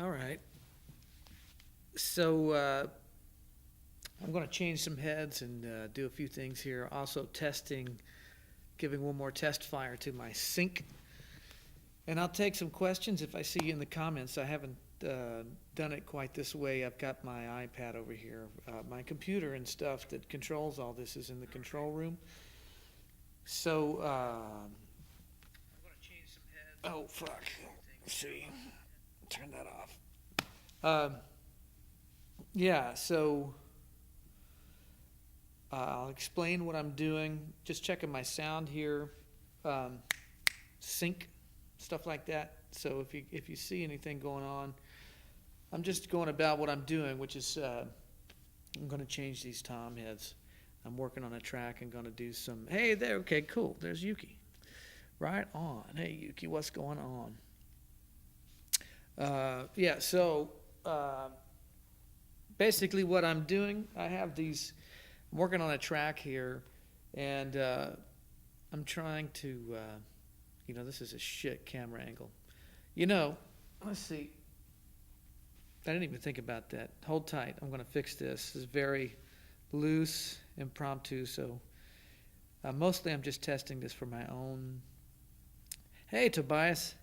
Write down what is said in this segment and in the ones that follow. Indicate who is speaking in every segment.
Speaker 1: All right. So I'm going to change some heads and do a few things here. Also testing, giving one more test fire to my sync. And I'll take some questions if I see you in the comments. I haven't done it quite this way. I've got my iPad over here. My computer and stuff that controls all this is in the control room. So, I'm going to change some heads. Oh, fuck. Let's see. Turn that off. Yeah, so I'll explain what I'm doing. Just checking my sound here, sync, stuff like that. So if you see anything going on, I'm just going about what I'm doing, which is I'm going to change these tom heads. I'm working on a track and going to do some. Hey there, okay, cool. There's Yuki. Right on. Hey Yuki, what's going on? Yeah, so basically what I'm doing, I have these, I'm working on a track here, and I'm trying to, this is a shit camera angle. Let's see. I didn't even think about that. Hold tight. I'm going to fix this. This is very loose, impromptu, so mostly I'm just testing this for my own. Hey, Tobias.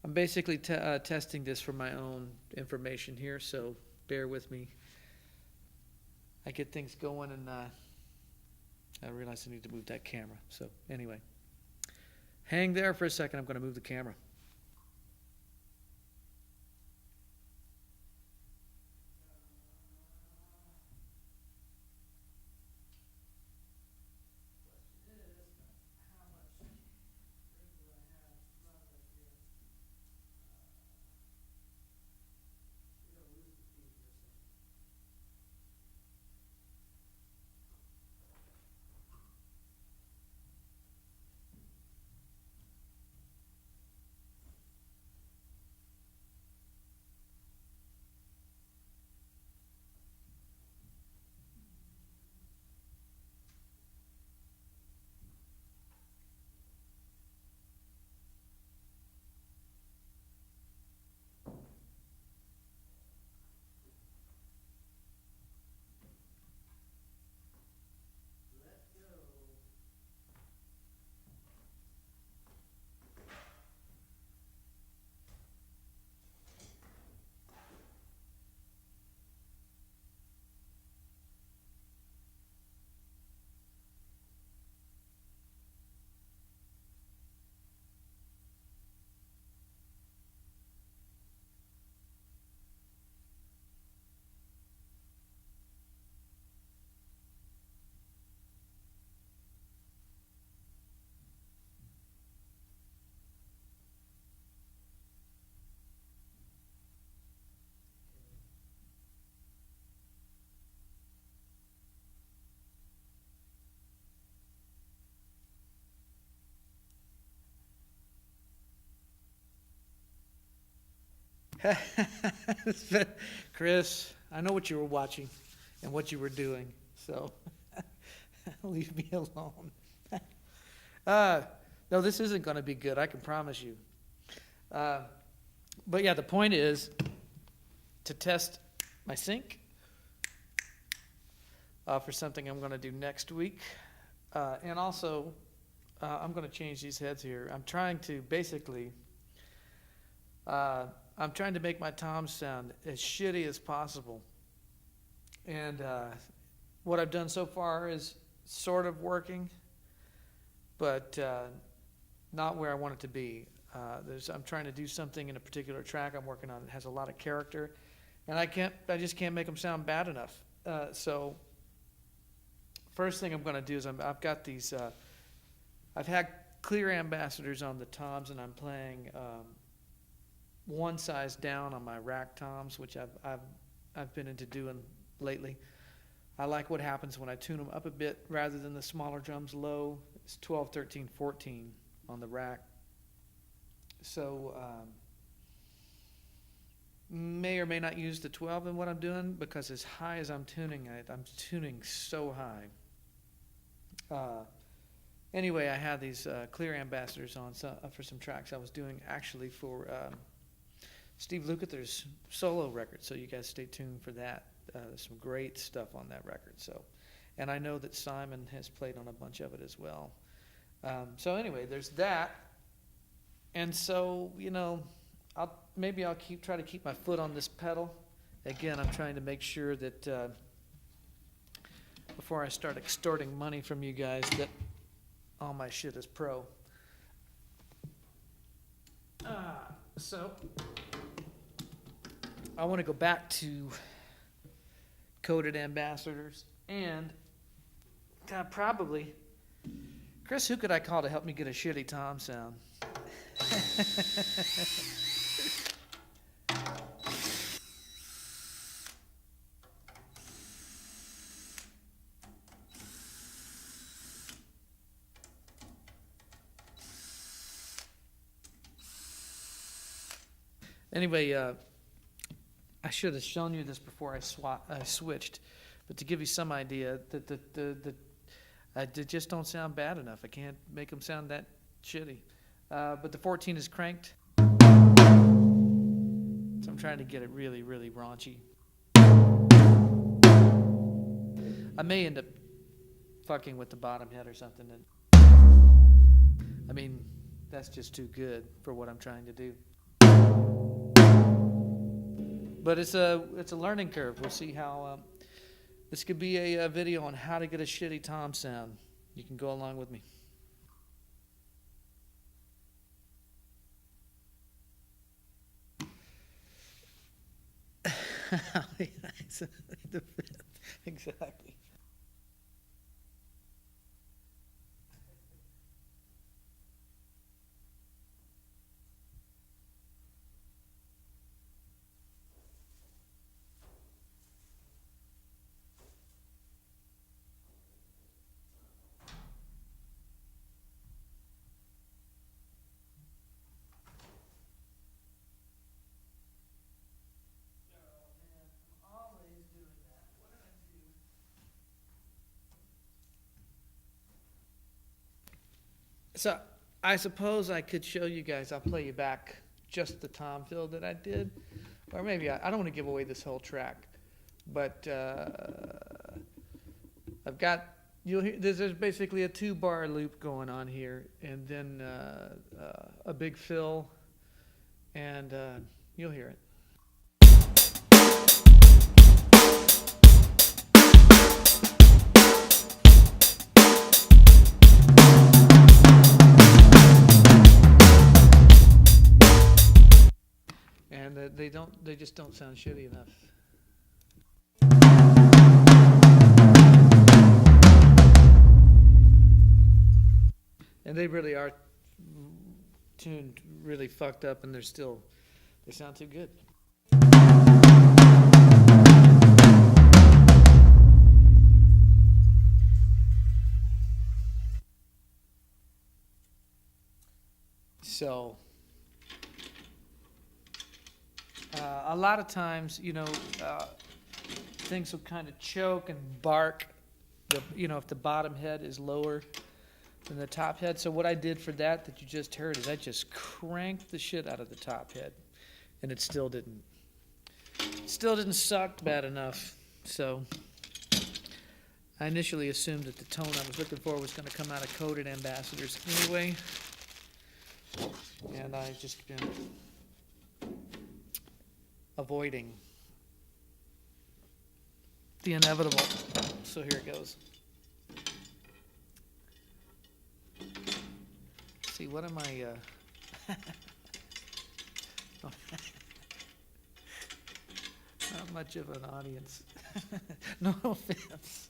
Speaker 1: I'm basically testing this for my own information here, so bear with me. I get things going, and I realize I need to move that camera. So anyway, hang there for a second. I'm going to move the camera. Chris, I know what you were watching and what you were doing, so leave me alone. No, this isn't going to be good, I can promise you. But yeah, the point is to test my sync for something I'm going to do next week. And also, I'm going to change these heads here. I'm trying to basically... I'm trying to make my toms sound as shitty as possible. And what I've done so far is sort of working, but not where I want it to be. I'm trying to do something in a particular track I'm working on that has a lot of character, and I just can't make them sound bad enough. So first thing I'm going to do is I've got these, I've had clear ambassadors on the toms, and I'm playing one size down on my rack toms, which I've been into doing lately. I like what happens when I tune them up a bit rather than the smaller drums low. It's 12, 13, 14 on the rack. So may or may not use the 12 in what I'm doing, because as high as I'm tuning it, I'm tuning so high. Anyway, I had these clear ambassadors on for some tracks I was doing actually for Steve Lukather's solo record, so you guys stay tuned for that. There's some great stuff on that record. So, and I know that Simon has played on a bunch of it as well. So anyway, there's that. And so, you know, I'll try to keep my foot on this pedal. Again, I'm trying to make sure that before I start extorting money from you guys, that all my shit is pro. So I want to go back to coded ambassadors and probably Chris. Who could I call to help me get a shitty tom sound? Anyway, I should have shown you this before I switched, but to give you some idea, they just don't sound bad enough. I can't make them sound that shitty. But the 14 is cranked, so I'm trying to get it really, really raunchy. I may end up fucking with the bottom head or something. I mean, that's just too good for what I'm trying to do. But it's a learning curve. We'll see how this could be a video on how to get a shitty tom sound. You can go along with me. Exactly. So I suppose I could show you guys, I'll play you back just the tom fill that I did. Or maybe I don't want to give away this whole track. But I've got, you'll hear, there's basically a 2-bar loop going on here. And then a big fill. And you'll hear it. And they just don't sound shitty enough. And they really are tuned really fucked up, and they sound too good. So a lot of times, you know, things will kind of choke and bark, if the bottom head is lower than the top head. So what I did for that you just heard is I just cranked the shit out of the top head, and it still didn't suck bad enough. So I initially assumed that the tone I was looking for was going to come out of coded ambassadors anyway, and I just been avoiding the inevitable. So here it goes. See, what am I not much of an audience. No offense.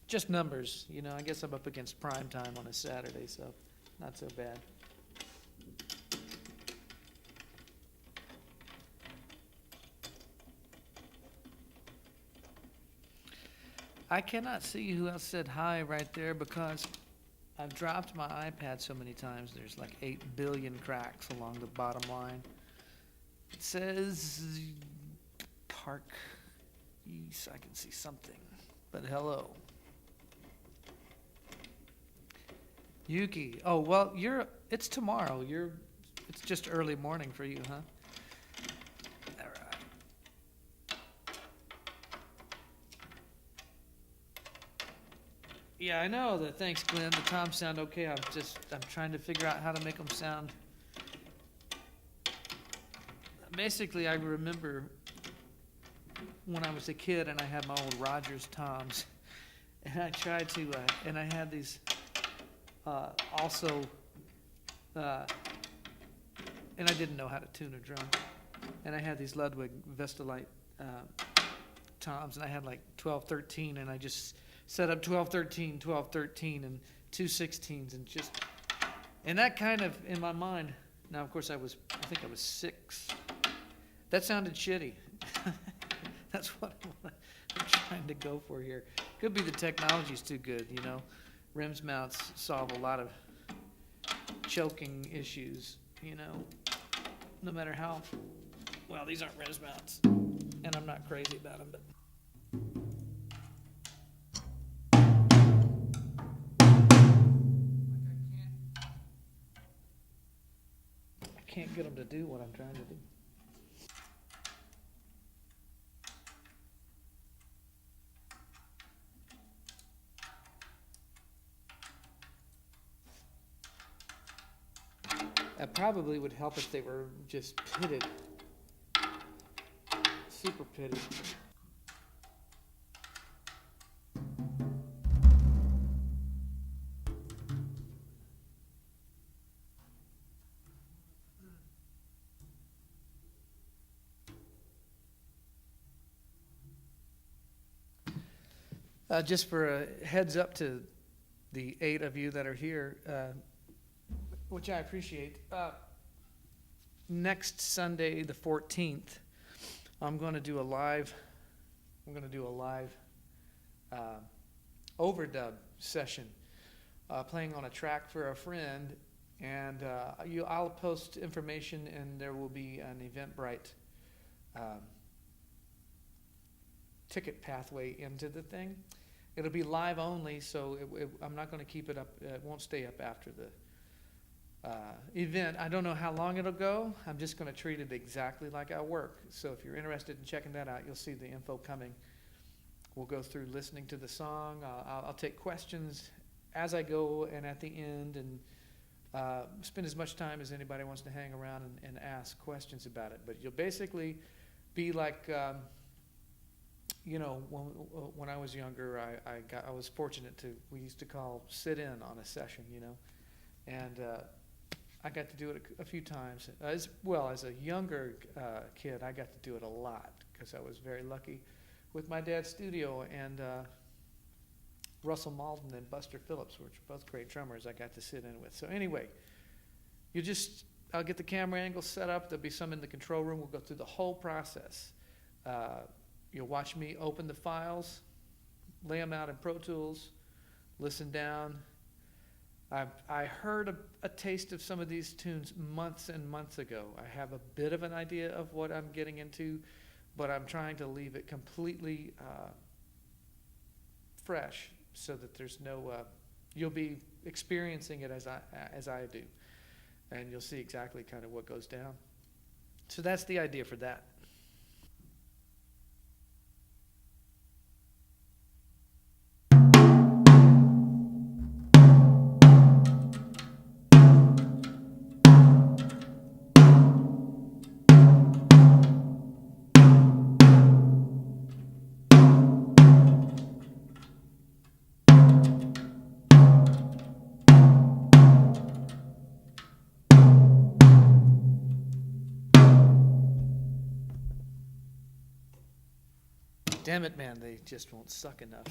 Speaker 1: Just numbers, I guess I'm up against prime time on a Saturday, so not so bad. I cannot see who else said hi right there because I've dropped my iPad so many times. There's like 8 billion cracks along the bottom line. It says Park East. I can see something, but hello. Yuki. Oh, well, It's tomorrow. It's just early morning for you, huh? All right. Yeah, I know that. Thanks, Glenn. The toms sound okay. I'm trying to figure out how to make them sound. Basically, I remember when I was a kid and I had my old Rogers toms, and I tried to, and I had these also, and I didn't know how to tune a drum, and I had these Ludwig Vestalite toms, and I had like 12, 13, and I just set up 12, 13, 12, 13, and 2 16s, and that kind of, in my mind, now of course I think I was 6. That sounded shitty. That's what I'm trying to go for here. Could be the technology's too good, you know. RIMS mounts solve a lot of choking issues, you know, no matter how, well, these aren't RIMS mounts, and I'm not crazy about them, but. I can't get them to do what I'm trying to do. That probably would help if they were just pitted, super pitted. Just for a heads up to the 8 of you that are here, which I appreciate. Next Sunday, the 14th, I'm going to do a live overdub session, playing on a track for a friend, and I'll post information, and there will be an Eventbrite ticket pathway into the thing. It'll be live only, so I'm not going to keep it up. It won't stay up after the event. I don't know how long it'll go. I'm just going to treat it exactly like I work. So if you're interested in checking that out, you'll see the info coming. We'll go through listening to the song. I'll take questions as I go and at the end, and spend as much time as anybody wants to hang around and ask questions about it. But you'll basically be like, you know, when I was younger, I was fortunate we used to call sit in on a session, you know, and I got to do it a few times. As well as a younger kid, I got to do it a lot because I was very lucky with my dad's studio, and Russell Malden and Buster Phillips, which are both great drummers, I got to sit in with. So anyway, I'll get the camera angle set up. There'll be some in the control room. We'll go through the whole process. You'll watch me open the files, lay them out in Pro Tools, listen down. I heard a taste of some of these tunes months and months ago. I have a bit of an idea of what I'm getting into, but I'm trying to leave it completely fresh so that there's no, you'll be experiencing it as I do, and you'll see exactly kind of what goes down. So that's the idea for that. Damn it, man, they just won't suck enough.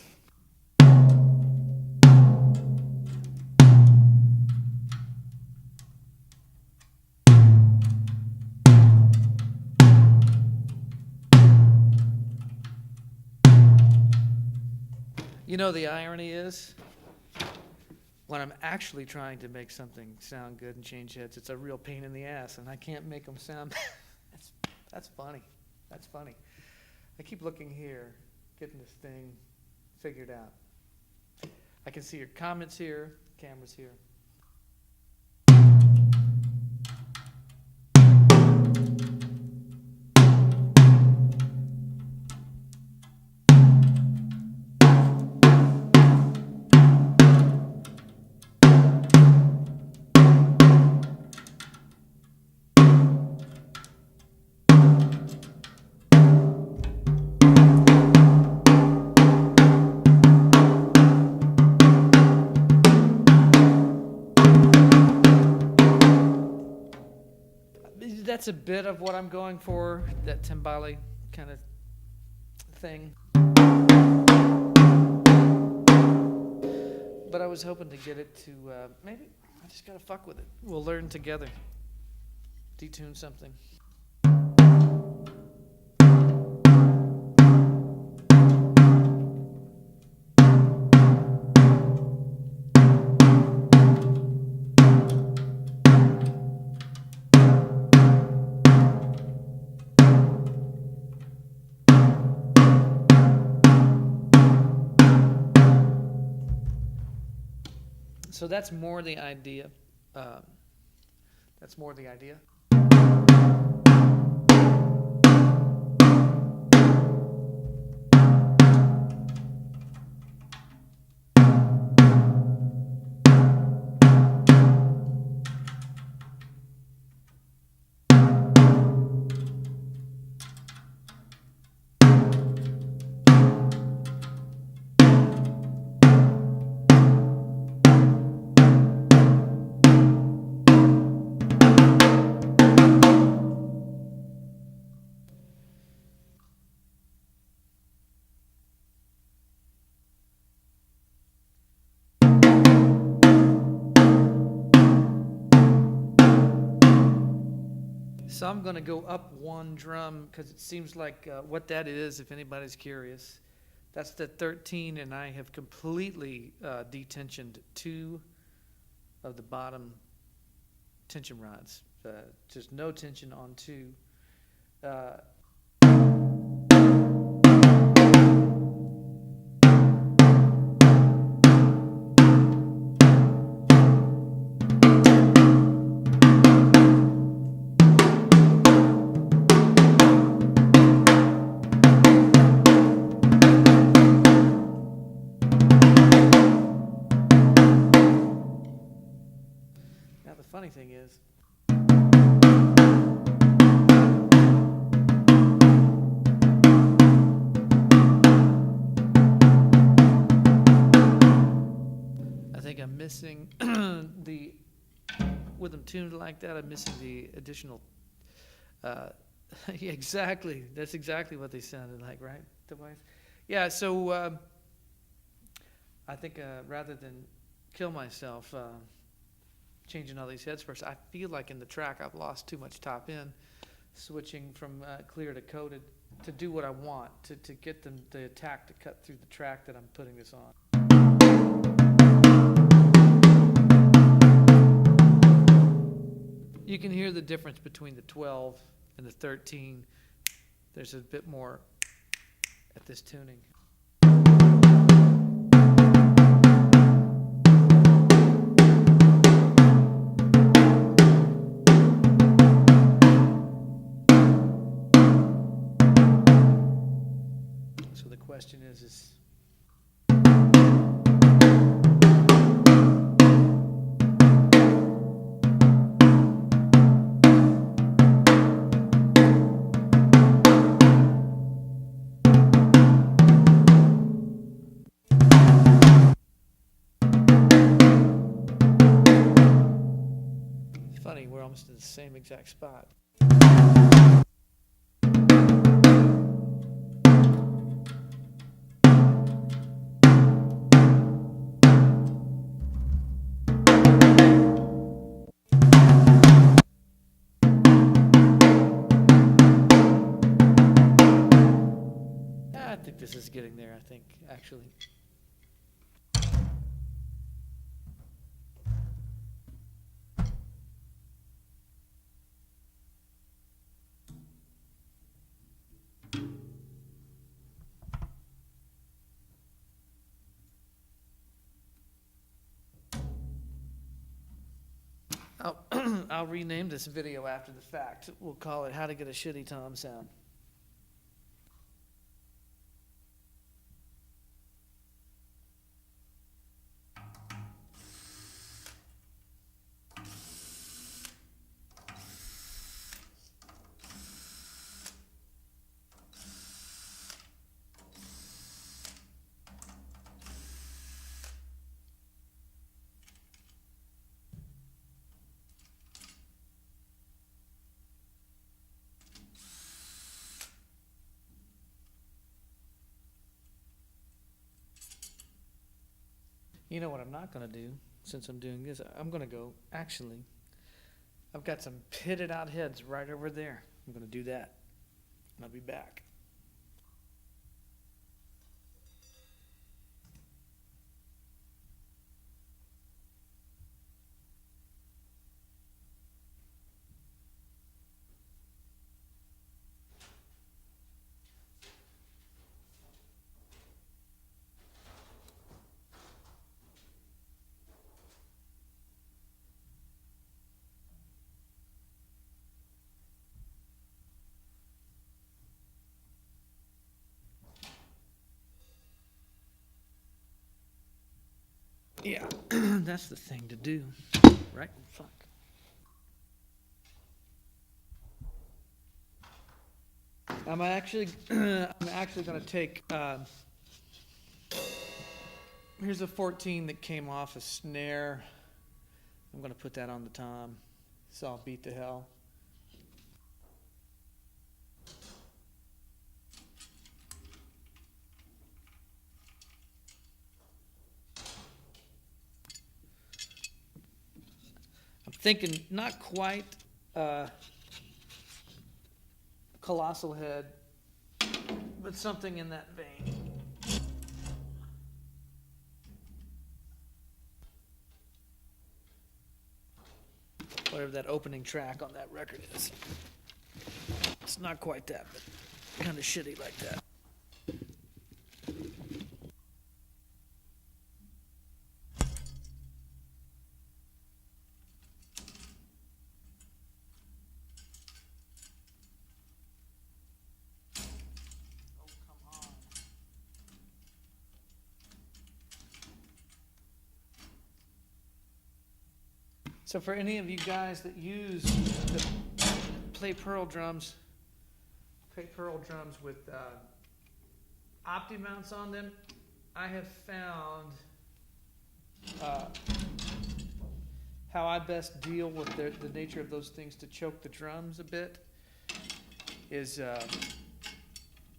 Speaker 1: You know, the irony is, when I'm actually trying to make something sound good and change heads, it's a real pain in the ass, and I can't make them sound. That's funny. That's funny. I keep looking here, getting this thing figured out. I can see your comments here, cameras here. that's a bit of what I'm going for, that timbale kind of thing. But I was hoping to get it to, maybe I just gotta fuck with it. We'll learn together. Detune something. So that's more the idea. That's more the idea. So I'm going to go up one drum because it seems like what that is, if anybody's curious, that's the 13, and I have completely detensioned 2 of the bottom tension rods. Just no tension on 2. Now the funny thing is, I think I'm missing the, with them tuned like that, I'm missing the additional, yeah, exactly, that's exactly what they sounded like, right, Device? Yeah, so I think rather than kill myself changing all these heads first, I feel like in the track I've lost too much top end, switching from clear to coated to do what I want, to get them the attack to cut through the track that I'm putting this on. You can hear the difference between the 12 and the 13. There's a bit more at this tuning. So the question is funny, we're almost in the same exact spot. I think this is getting there, I think, actually. I'll rename this video after the fact. We'll call it How to Get a Shitty Tom Sound. You know what I'm not going to do since I'm doing this? I'm going to go, actually, I've got some pitted out heads right over there. I'm going to do that. And I'll be back. Yeah, that's the thing to do, right? Fuck. I'm actually going to take. Here's a 14 that came off a snare. I'm going to put that on the tom, so I'll beat the hell. I'm thinking not quite colossal head, but something in that vein. Whatever that opening track on that record is. It's not quite that, but kind of shitty like that. So for any of you guys that use the play pearl drums with opti mounts on them, I have found how I best deal with the nature of those things to choke the drums a bit is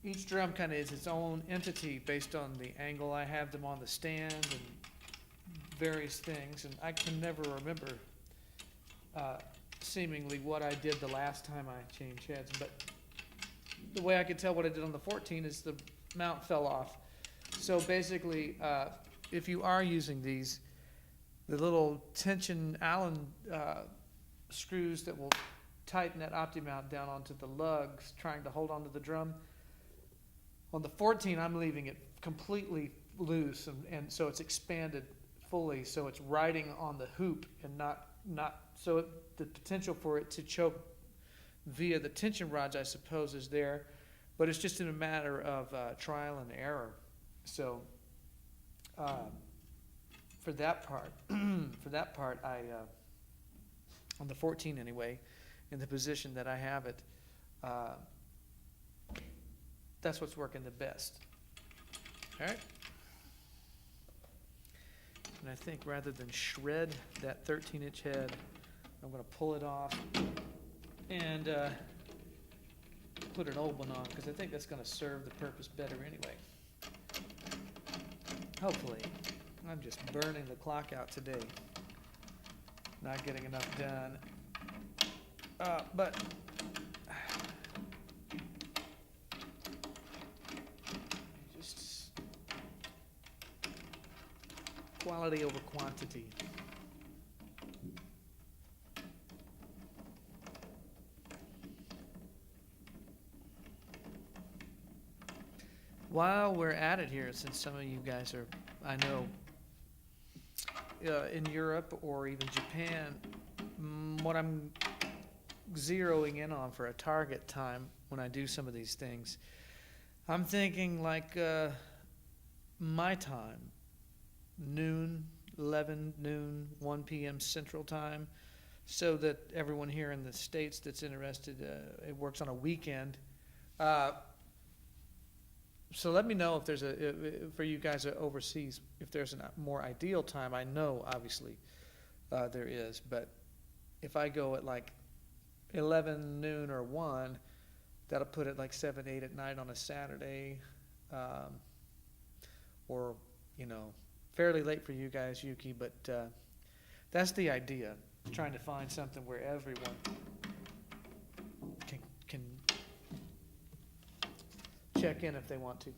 Speaker 1: each drum kind of is its own entity based on the angle I have them on the stand and various things, and I can never remember seemingly what I did the last time I changed heads, but the way I could tell what I did on the 14 is the mount fell off. So basically, if you are using these, the little tension Allen screws that will tighten that opti mount down onto the lugs, trying to hold onto the drum. On the 14, I'm leaving it completely loose, and so it's expanded fully, so it's riding on the hoop and not so the potential for it to choke via the tension rods, I suppose, is there, but it's just in a matter of trial and error. So for that part, I on the 14 anyway, in the position that I have it, that's what's working the best. All right. And I think rather than shred that 13-inch head, I'm going to pull it off and put an old one on, because I think that's going to serve the purpose better anyway. Hopefully. I'm just burning the clock out today. Not getting enough done. But just quality over quantity. While we're at it here, since some of you guys are, I know, in Europe or even Japan, what I'm zeroing in on for a target time when I do some of these things, I'm thinking like my time, noon, 11 noon, 1 p.m. Central Time, so that everyone here in the States that's interested, it works on a weekend. So let me know if there's for you guys overseas, if there's a more ideal time. I know, obviously, there is, but if I go at like 11 noon or 1, that'll put it like 7, 8 at night on a Saturday, or fairly late for you guys, Yuki, but that's the idea. Trying to find something where everyone can check in if they want to.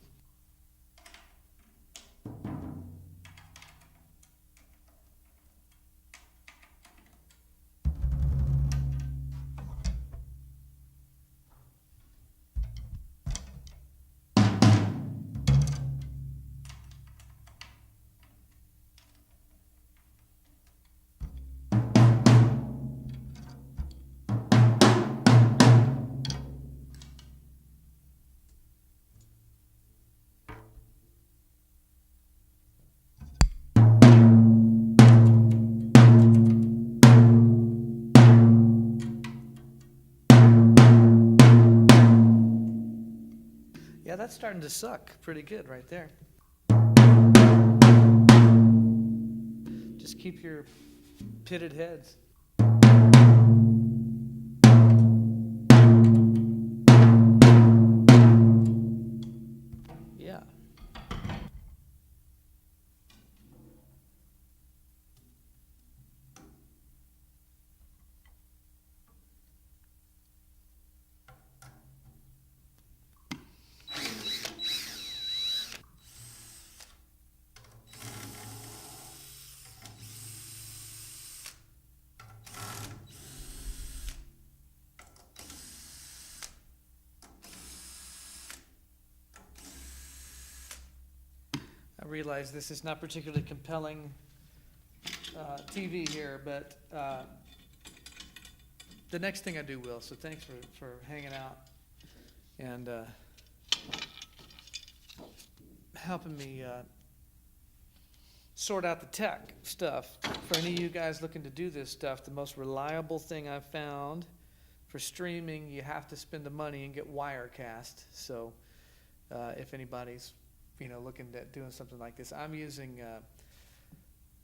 Speaker 1: Yeah, that's starting to suck pretty good right there. Just keep your pitted heads. Yeah. I realize this is not particularly compelling TV here, but the next thing I do will. So thanks for hanging out and helping me sort out the tech stuff. For any of you guys looking to do this stuff, the most reliable thing I've found for streaming, you have to spend the money and get Wirecast. So if anybody's looking at doing something like this, I'm using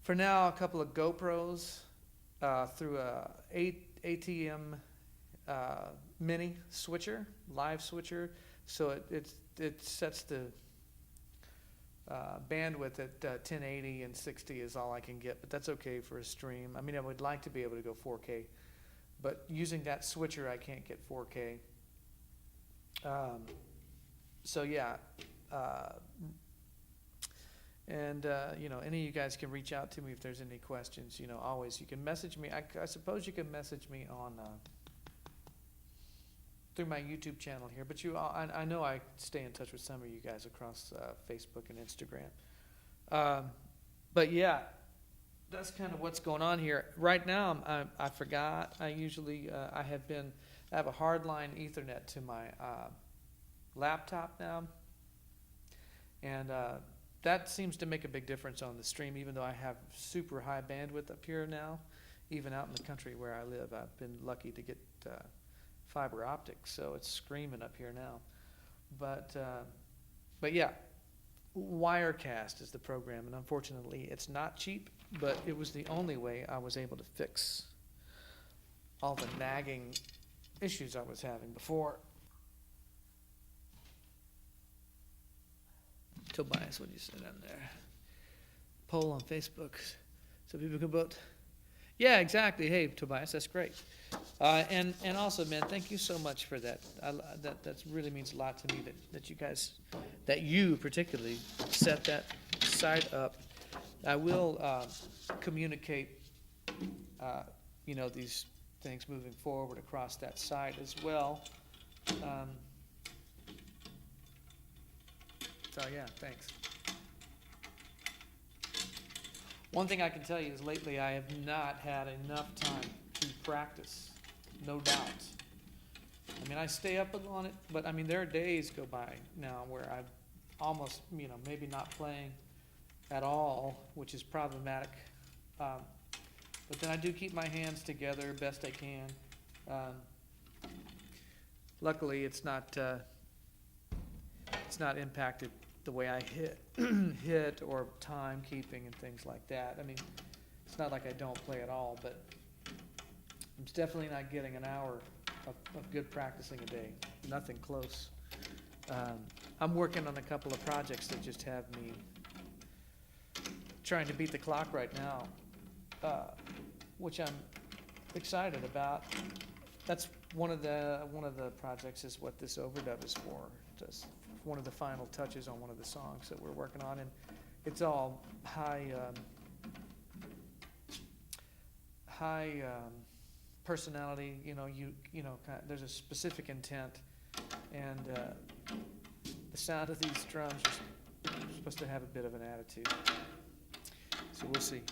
Speaker 1: for now a couple of GoPros through a ATM mini switcher, live switcher. So it sets the bandwidth at 1080 and 60 is all I can get, but that's okay for a stream. I mean, I would like to be able to go 4K, but using that switcher, I can't get 4K. So yeah. Any of you guys can reach out to me if there's any questions. Always you can message me. I suppose you can message me on through my YouTube channel here. But I know I stay in touch with some of you guys across Facebook and Instagram. But yeah, that's kind of what's going on here right now. I forgot. I have a hardline Ethernet to my laptop now. And that seems to make a big difference on the stream, even though I have super high bandwidth up here now. Even out in the country where I live, I've been lucky to get fiber optics, so it's screaming up here now. But yeah, Wirecast is the program, and unfortunately it's not cheap, but it was the only way I was able to fix all the nagging issues I was having before. Tobias, what did you say down there? Poll on Facebook so people can vote. Yeah, exactly. Hey, Tobias, that's great. And also, man, thank you so much for that. That really means a lot to me that you guys, that you particularly set that site up. I will communicate, these things moving forward across that site as well. So yeah, thanks. One thing I can tell you is lately I have not had enough time to practice, no doubt. I mean, I stay up on it, but I mean, there are days go by now where I've almost, maybe not playing at all, which is problematic. But then I do keep my hands together best I can. Luckily, it's not impacted the way I hit or timekeeping and things like that. I mean, it's not like I don't play at all, but I'm definitely not getting an hour of good practicing a day. Nothing close. I'm working on a couple of projects that just have me trying to beat the clock right now, which I'm excited about. That's one of the projects is what this overdub is for. Just one of the final touches on one of the songs that we're working on, and it's all high personality. You know, there's a specific intent, and the sound of these drums are supposed to have a bit of an attitude. So we'll see.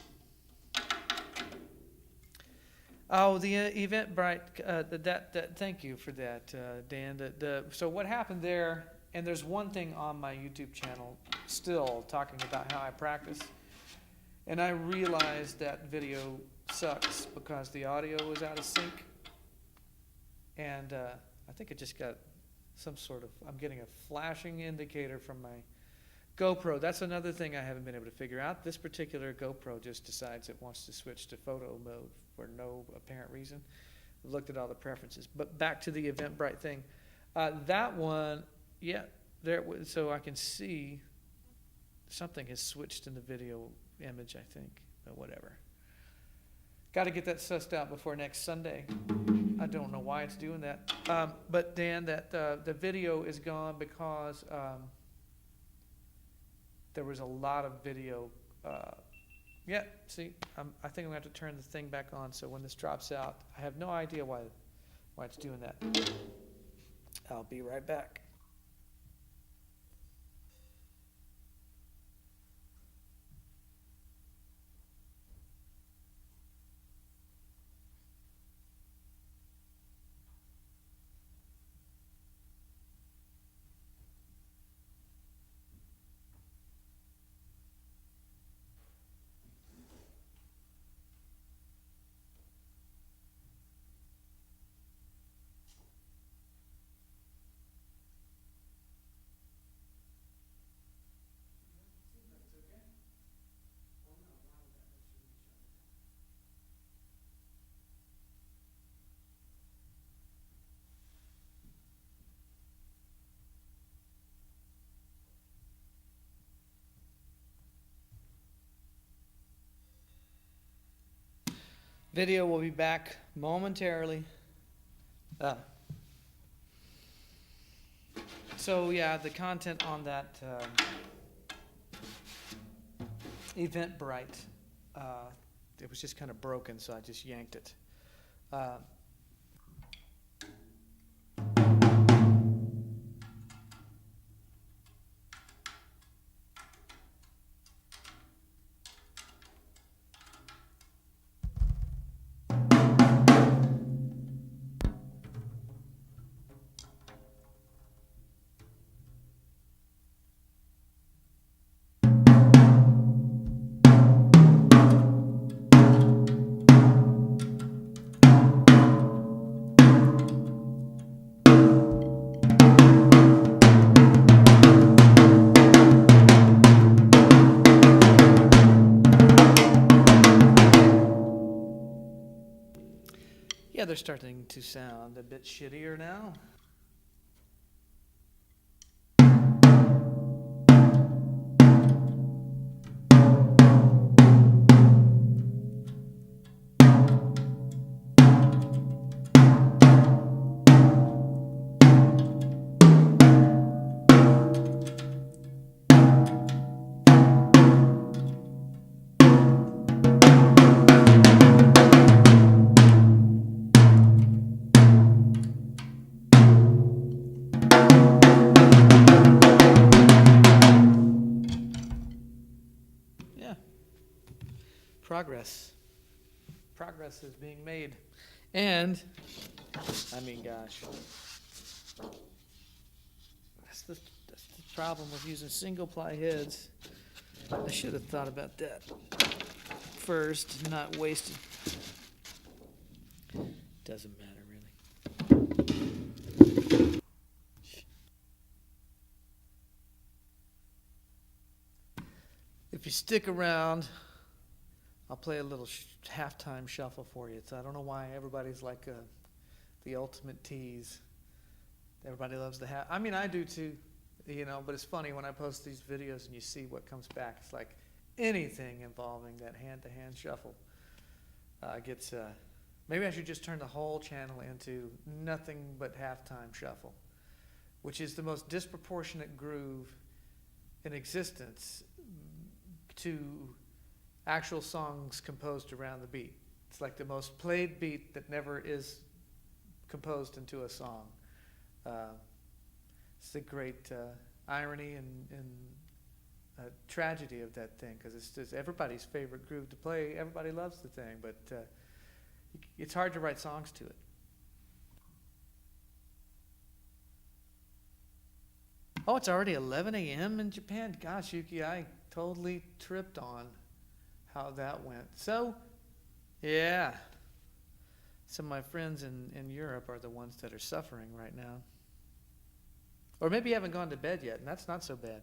Speaker 1: Oh, the Eventbrite. Thank you for that, Dan. So what happened there? And there's one thing on my YouTube channel still talking about how I practice, and I realized that video sucks because the audio was out of sync, and I think it just got some sort of. I'm getting a flashing indicator from my GoPro. That's another thing I haven't been able to figure out. This particular GoPro just decides it wants to switch to photo mode for no apparent reason. I've looked at all the preferences. But back to the Eventbrite thing. That one, yeah, so I can see something has switched in the video image, I think, but whatever. Got to get that sussed out before next Sunday. I don't know why it's doing that. But Dan, that the video is gone because there was a lot of video. Yeah, see, I think I'm going to have to turn the thing back on so when this drops out, I have no idea why it's doing that. I'll be right back. Video will be back momentarily. So yeah, the content on that Eventbrite, it was just kind of broken, so I just yanked it. Yeah, they're starting to sound a bit shittier now. Progress is being made. And, I mean, gosh, that's the problem with using single ply heads. I should have thought about that first, not wasted. Doesn't matter, really. If you stick around, I'll play a little halftime shuffle for you. So I don't know why everybody's like the ultimate tease. Everybody loves the half. I mean, I do too, you know. But it's funny when I post these videos and you see what comes back. It's like anything involving that hand-to-hand shuffle gets. Maybe I should just turn the whole channel into nothing but halftime shuffle, which is the most disproportionate groove in existence to actual songs composed around the beat. It's like the most played beat that never is composed into a song. It's the great irony and tragedy of that thing, because it's just everybody's favorite groove to play. Everybody loves the thing, but it's hard to write songs to it. Oh, it's already 11 a.m. in Japan? Gosh, Yuki, I totally tripped on how that went. So, yeah. Some of my friends in Europe are the ones that are suffering right now. Or maybe you haven't gone to bed yet, and that's not so bad.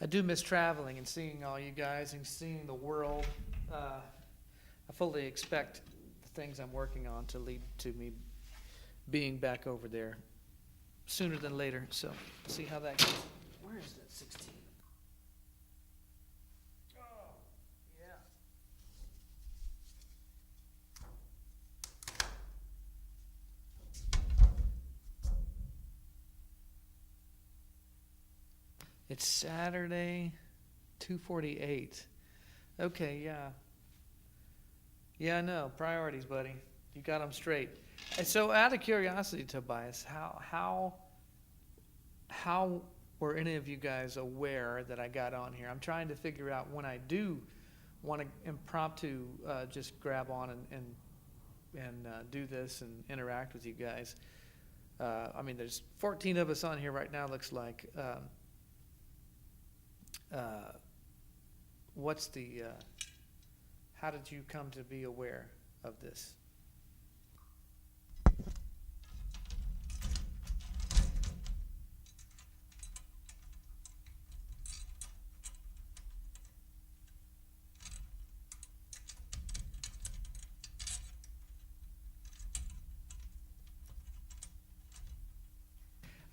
Speaker 1: I do miss traveling and seeing all you guys and seeing the world. I fully expect the things I'm working on to lead to me being back over there sooner than later. So, see how that goes. Where is that 16? Oh, yeah. It's Saturday, 2:48. Okay, yeah. Yeah, I know. Priorities, buddy. You got them straight. And so, out of curiosity, Tobias, how were any of you guys aware that I got on here? I'm trying to figure out when I do want to impromptu just grab on and do this and interact with you guys. I mean, there's 14 of us on here right now. Looks like. What's the? How did you come to be aware of this?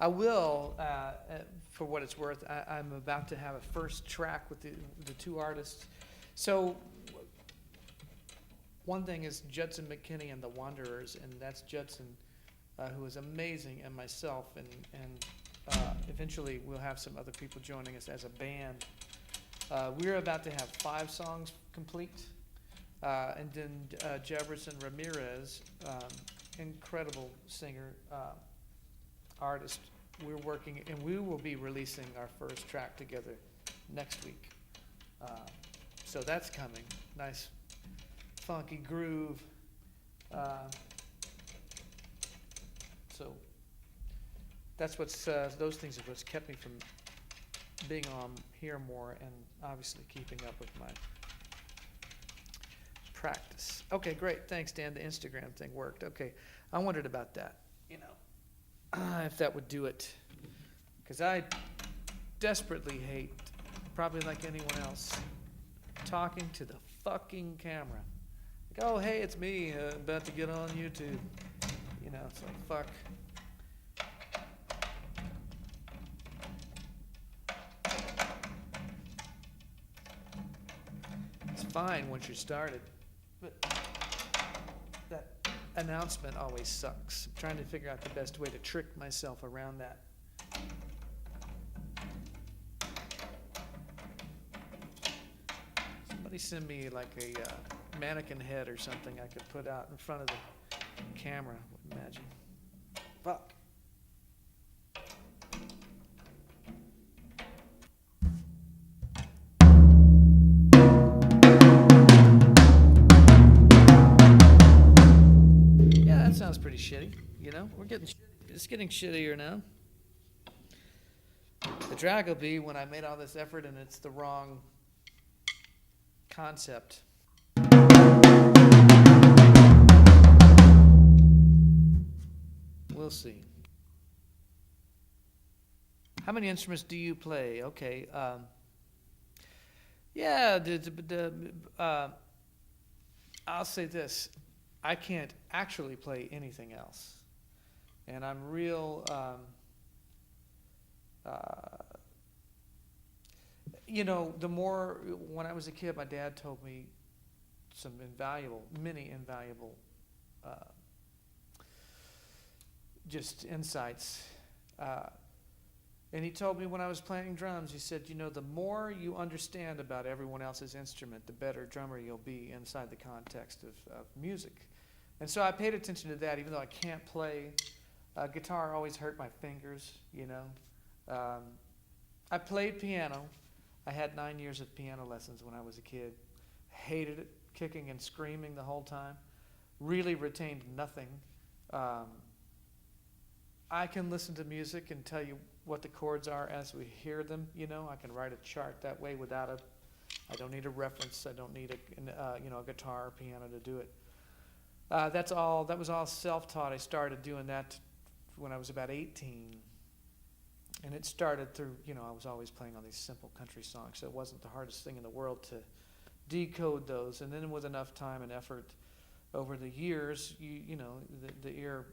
Speaker 1: I will, for what it's worth, I'm about to have a first track with the two artists. So one thing is Judson McKinney and the Wanderers, and that's Judson, who is amazing, and myself, and eventually we'll have some other people joining us as a band. We're about to have 5 songs complete, and then Jefferson Ramirez, incredible singer, artist. We're working, and we will be releasing our first track together next week. So that's coming. Nice, funky groove. So that's what's those things are what's kept me from being on here more, and obviously keeping up with my practice. Okay, great. Thanks, Dan. The Instagram thing worked. Okay, I wondered about that. If that would do it, because I desperately hate, probably like anyone else, talking to the fucking camera. Like, oh, hey, it's me, about to get on YouTube. It's like, fuck. It's fine once you're started, but that announcement always sucks. I'm trying to figure out the best way to trick myself around that. Somebody send me like a mannequin head or something I could put out in front of the camera. I would imagine. Fuck. Sounds pretty shitty, it's getting shittier now. The drag will be when I made all this effort and it's the wrong concept. We'll see. How many instruments do you play? Okay. Yeah, I'll say this. I can't actually play anything else. And I'm real, when I was a kid, my dad told me some many invaluable, uh, just insights. And he told me when I was playing drums, he said, the more you understand about everyone else's instrument, the better drummer you'll be inside the context of music. And so I paid attention to that, even though I can't play. Guitar always hurt my fingers, I played piano. I had 9 years of piano lessons when I was a kid. Hated it, kicking and screaming the whole time. Really retained nothing. I can listen to music and tell you what the chords are as we hear them. I can write a chart that way I don't need a reference. I don't need a guitar or piano to do it. That was all self-taught. I started doing that when I was about 18. And it started through, I was always playing on these simple country songs, so it wasn't the hardest thing in the world to decode those. And then with enough time and effort over the years, the ear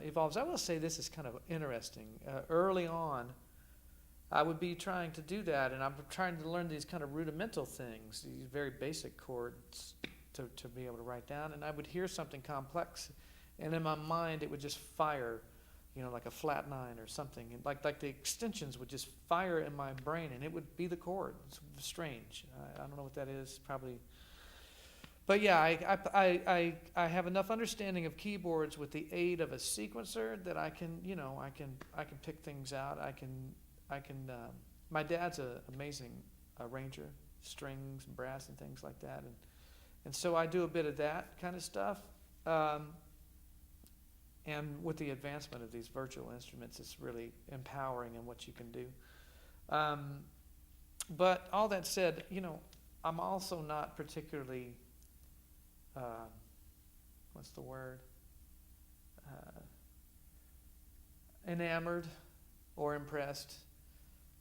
Speaker 1: evolves. I will say this is kind of interesting. Early on, I would be trying to do that, and I'm trying to learn these kind of rudimental things, these very basic chords to be able to write down. And I would hear something complex, and in my mind it would just fire, like a flat nine or something. And like the extensions would just fire in my brain, and it would be the chord. It's strange. I don't know what that is, probably. But yeah, I have enough understanding of keyboards with the aid of a sequencer that I can pick things out. My dad's an amazing arranger, strings and brass and things like that, and so I do a bit of that kind of stuff. And with the advancement of these virtual instruments, it's really empowering in what you can do. But all that said, I'm also not particularly, what's the word? Enamored or impressed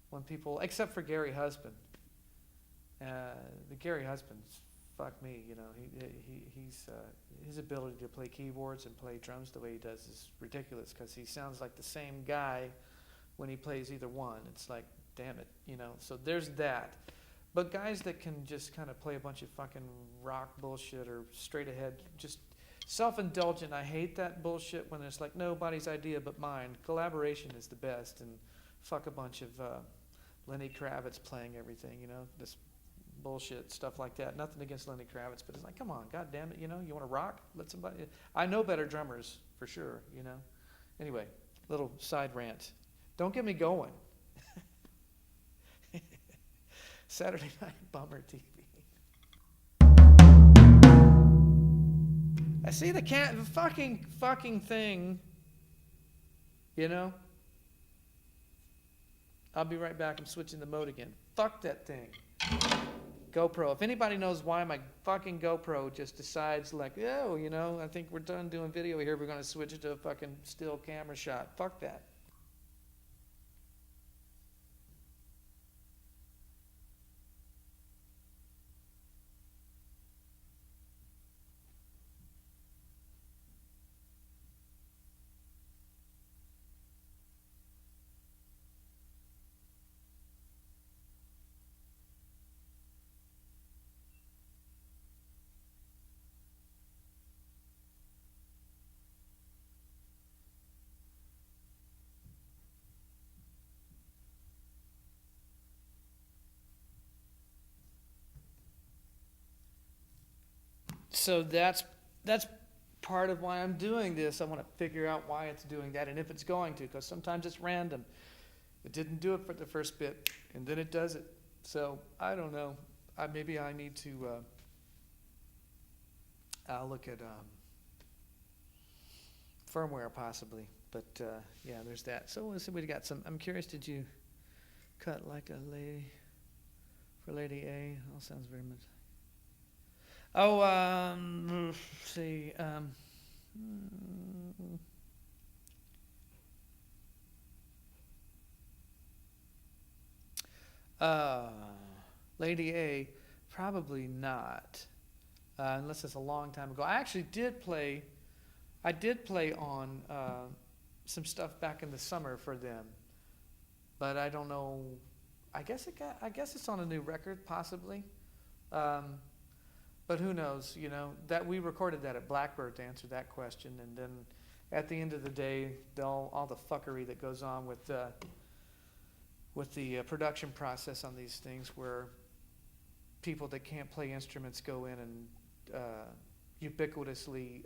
Speaker 1: when people, except for Gary Husband. The Gary Husband's fuck me, he's his ability to play keyboards and play drums the way he does is ridiculous, because he sounds like the same guy when he plays either one. It's like, damn it, so there's that. But guys that can just kind of play a bunch of fucking rock bullshit or straight ahead, just self-indulgent. I hate that bullshit when it's like nobody's idea but mine. Collaboration is the best, and fuck a bunch of Lenny Kravitz playing everything, this bullshit stuff like that. Nothing against Lenny Kravitz, but it's like, come on, god damn it, you want to rock? Let somebody. I know better drummers for sure, Anyway, little side rant. Don't get me going. Saturday Night Bummer TV. I see the fucking thing. I'll be right back. I'm switching the mode again. Fuck that thing. GoPro. If anybody knows why my fucking GoPro just decides like, I think we're done doing video here. We're going to switch it to a fucking still camera shot. Fuck that. So that's part of why I'm doing this. I want to figure out why it's doing that and if it's going to, because sometimes it's random. It didn't do it for the first bit, and then it does it. So I don't know. Maybe I need to. I'll look at firmware possibly, but yeah, there's that. So let's see. We got some. I'm curious. Did you cut like a lady for Lady A? All sounds very much. Oh, let's see. Uh, Lady A, probably not, unless it's a long time ago. I actually did play. I did play on some stuff back in the summer for them, but I don't know. I guess I guess it's on a new record, possibly. But who knows? You know that we recorded that at Blackbird to answer that question, and then at the end of the day, all the fuckery that goes on with the production process on these things, where people that can't play instruments go in and ubiquitously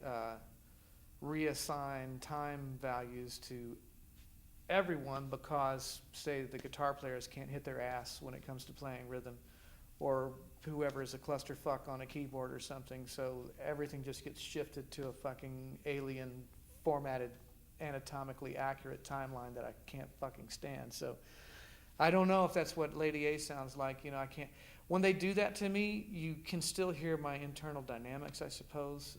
Speaker 1: reassign time values to everyone because, say, the guitar players can't hit their ass when it comes to playing rhythm, or whoever is a clusterfuck on a keyboard or something, so everything just gets shifted to a fucking alien formatted, anatomically accurate timeline that I can't fucking stand. So I don't know if that's what Lady A sounds like. You know, I can't. When they do that to me, you can still hear my internal dynamics, I suppose.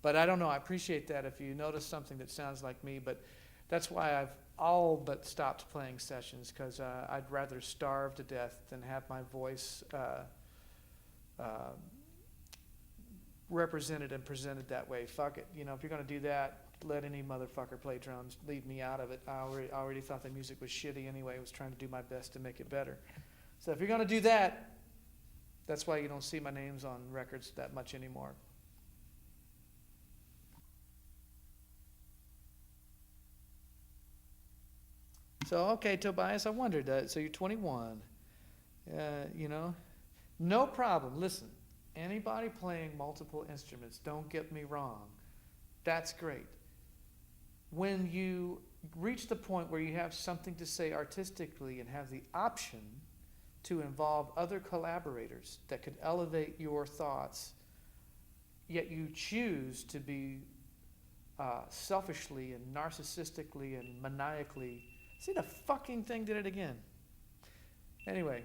Speaker 1: But I don't know. I appreciate that if you notice something that sounds like me. But that's why I've all but stopped playing sessions, because I'd rather starve to death than have my voice represented and presented that way. Fuck it. You know, if you're going to do that, let any motherfucker play drums. Leave me out of it. I already thought the music was shitty anyway. I was trying to do my best to make it better. So if you're going to do that, that's why you don't see my names on records that much anymore. So, okay, Tobias, I wondered, so you're 21, you know, no problem. Listen, anybody playing multiple instruments, don't get me wrong, that's great. When you reach the point where you have something to say artistically and have the option to involve other collaborators that could elevate your thoughts, yet you choose to be selfishly and narcissistically and maniacally. See, the fucking thing did it again. Anyway,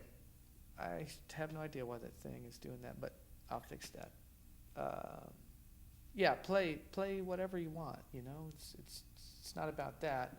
Speaker 1: I have no idea why that thing is doing that, but I'll fix that. Yeah, play whatever you want. You know, it's not about that.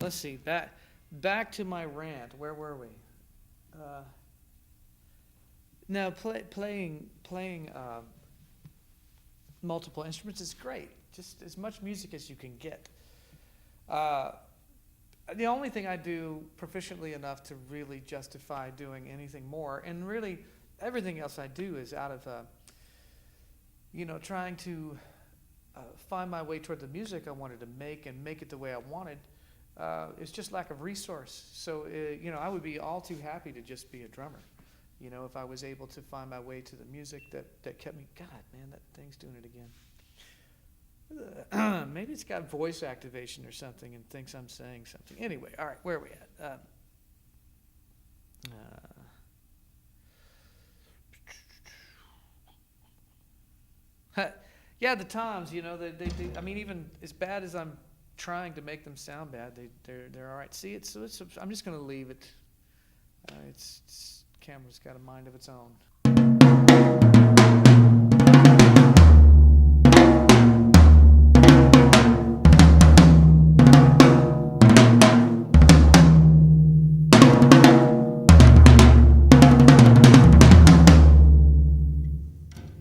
Speaker 1: Let's see. Back to my rant. Where were we? Now, playing multiple instruments is great. Just as much music as you can get. The only thing I do proficiently enough to really justify doing anything more, and really everything else I do is out of, trying to find my way toward the music I wanted to make and make it the way I wanted. It's just lack of resource. So, I would be all too happy to just be a drummer. If I was able to find my way to the music that kept me. God, man, that thing's doing it again. Maybe it's got voice activation or something and thinks I'm saying something. Anyway, all right, where are we at? Yeah, the toms. They I mean, even as bad as I'm trying to make them sound bad, they're all right. See, I'm just going to leave it. It's camera's got a mind of its own.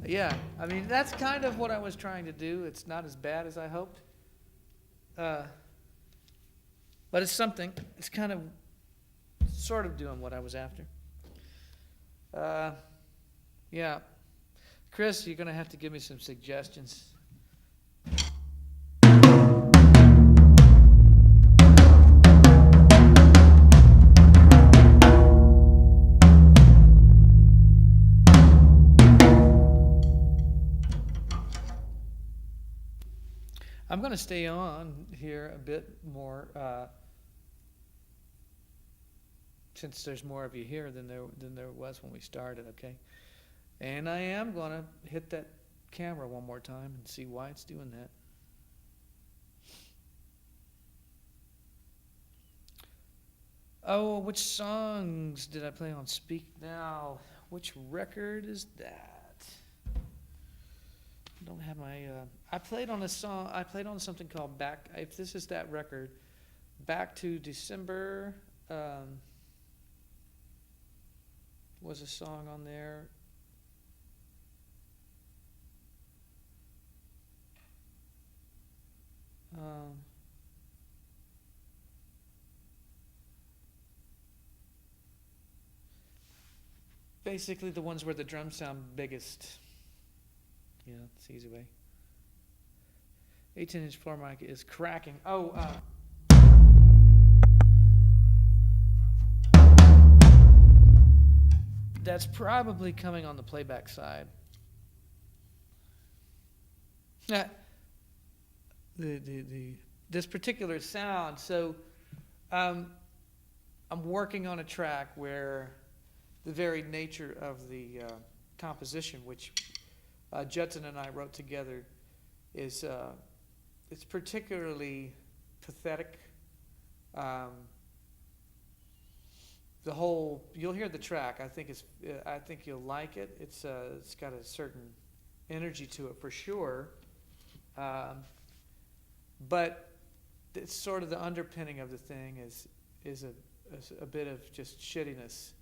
Speaker 1: Yeah, I mean, that's kind of what I was trying to do. It's not as bad as I hoped. But it's something. It's kind of, sort of doing what I was after. Yeah. Chris, you're going to have to give me some suggestions. I'm going to stay on here a bit more, since there's more of you here than there was when we started, okay? And I am going to hit that camera one more time and see why it's doing that. Oh, which songs did I play on Speak Now? Which record is that? I don't have my, I played on something called Back, if this is that record, Back to December, was a song on there. Basically the ones where the drums sound biggest. Yeah, it's the easy way. 18-inch floor mic is cracking. Oh, that's probably coming on the playback side. This particular sound. So, I'm working on a track where the very nature of the composition, which Judson and I wrote together, is it's particularly pathetic. The whole, you'll hear the track. I think you'll like it. It's got a certain energy to it for sure. But it's sort of the underpinning of the thing is a bit of just shittiness,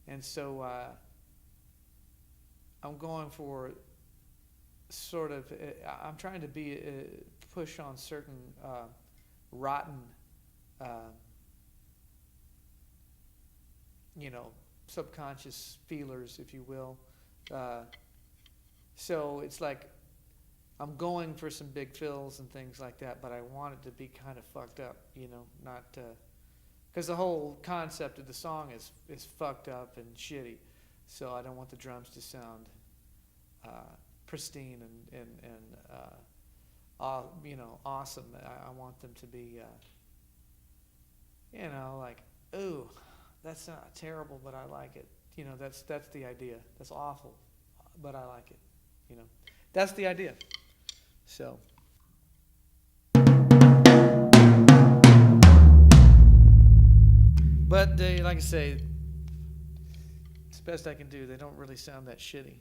Speaker 1: and so I'm going for sort of, I'm trying to be push on certain rotten, subconscious feelers, if you will. So it's like I'm going for some big fills and things like that, but I want it to be kind of fucked up, not because the whole concept of the song is fucked up and shitty. So I don't want the drums to sound pristine and awesome. I want them to be, like, ooh, that's not terrible, but I like it. That's the idea. That's awful, but I like it. That's the idea. So. But like I say, it's the best I can do. They don't really sound that shitty.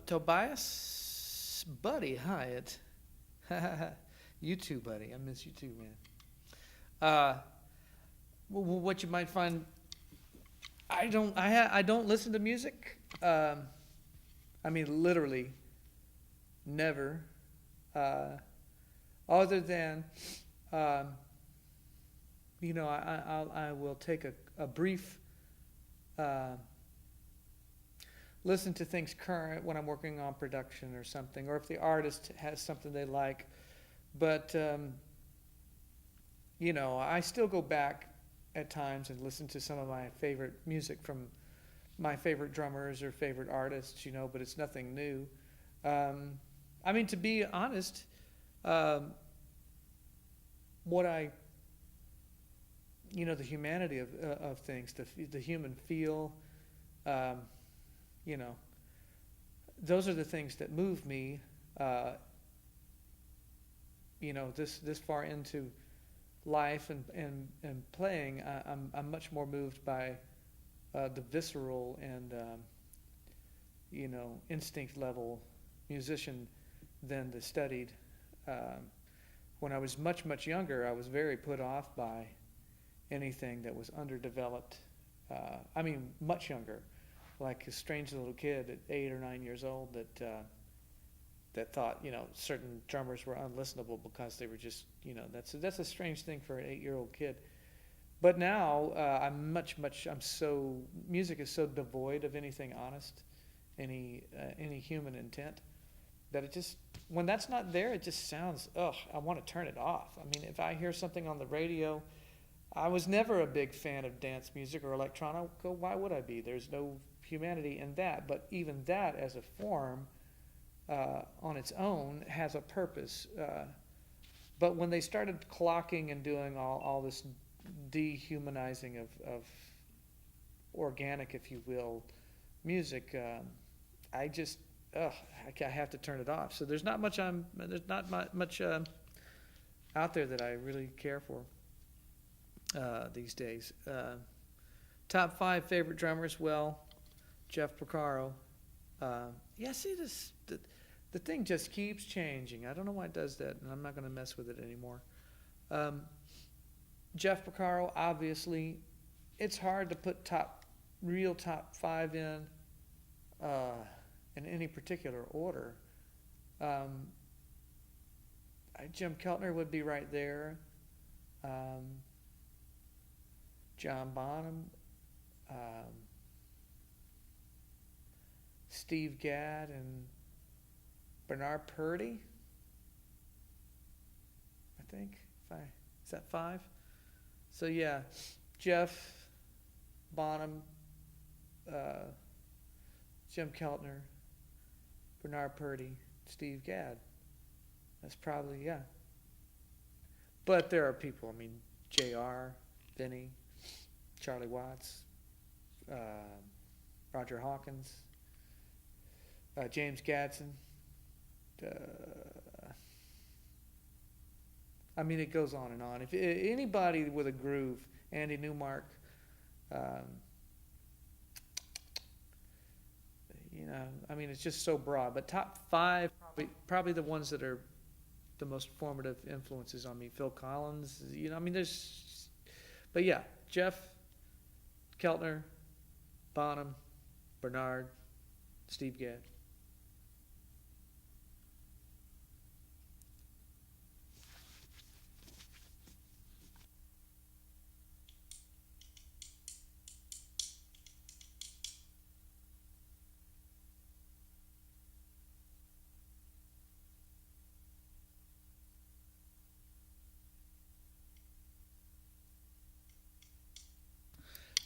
Speaker 1: Tobias, buddy, Hyatt. You too, buddy. I miss you too, man. What you might find, I don't listen to music. I mean, literally, never. Other than, I will take a brief. Listen to things current when I'm working on production or something, or if the artist has something they like. But, I still go back at times and listen to some of my favorite music from my favorite drummers or favorite artists, but it's nothing new. To be honest, the humanity of things, the human feel, Um, you know, those are the things that move me. Uh, this far into life and playing, I'm much more moved by the visceral and instinct level musician than the studied. Um, when I was much younger, I was very put off by anything that was underdeveloped. Much younger, like a strange little kid at 8 or 9 years old that thought certain drummers were unlistenable because they were just that's a strange thing for an 8-year-old kid. But now music is so devoid of anything honest, any human intent, that it just, when that's not there, it just sounds, I want to turn it off. I mean, if I hear something on the radio, I was never a big fan of dance music or electronic. Why would I be? There's no humanity in that. But even that as a form on its own has a purpose. But when they started clocking and doing all this dehumanizing of organic, if you will, music, I just I have to turn it off. So there's not much much out there that I really care for these days. Top 5 favorite drummers. Well, Jeff Porcaro. See, the thing just keeps changing. I don't know why it does that, and I'm not going to mess with it anymore. Jeff Porcaro, obviously. It's hard to put real top 5 in any particular order. Jim Keltner would be right there. John Bonham, Steve Gadd, and Bernard Purdy, I think. Is that 5? So yeah, Jeff, Bonham, Jim Keltner, Bernard Purdy, Steve Gadd. That's probably, yeah. But there are people, JR, Vinny, Charlie Watts, Roger Hawkins, James Gadsden. It goes on and on. If anybody with a groove, Andy Newmark, it's just so broad. But top 5, probably the ones that are the most formative influences on me. Phil Collins, but yeah, Jeff, Keltner, Bonham, Bernard, Steve Gadd.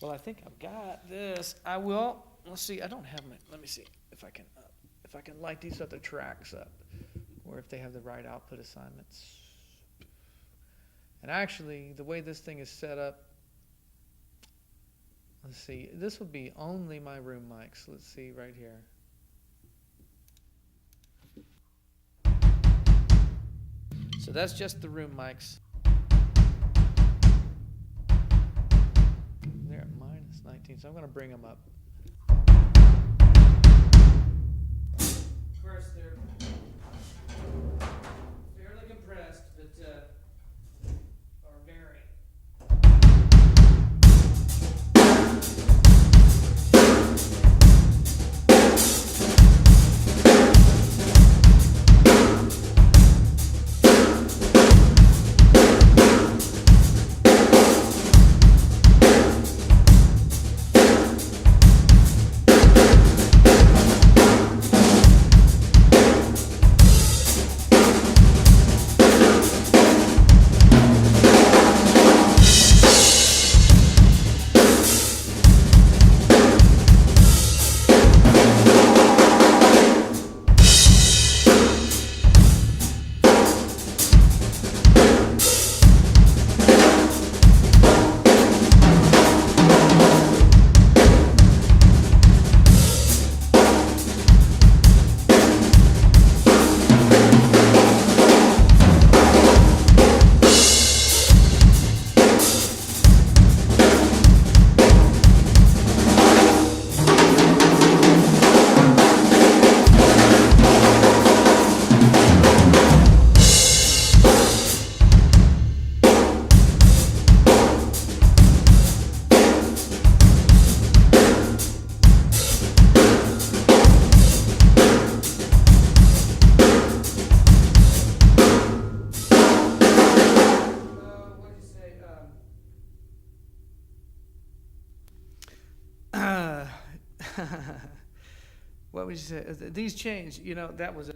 Speaker 1: Well, I think I've got this. I will. Let's see. I don't have my. Let me see if I can light these other tracks up, or if they have the right output assignments. And actually, the way this thing is set up, let's see. This will be only my room mics. Let's see right here. So that's just the room mics. They're at -19, so I'm going to bring them up. Of course, they're fairly compressed, but are varying. What would you say? These change, that was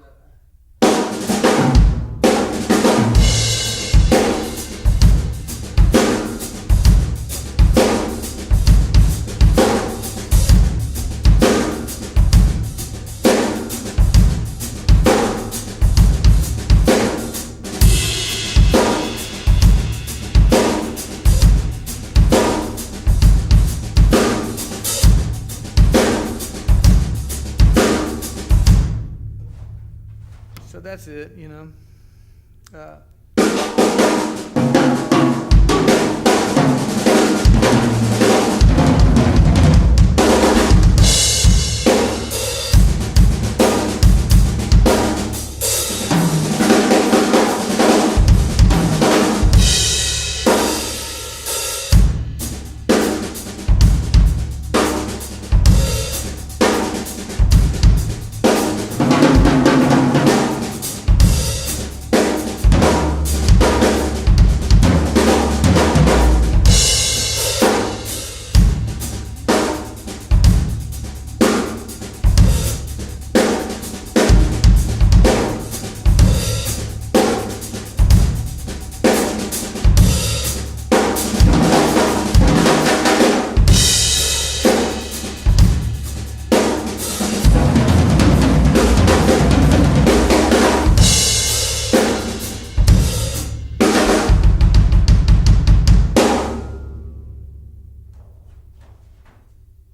Speaker 1: so that's it. Uh,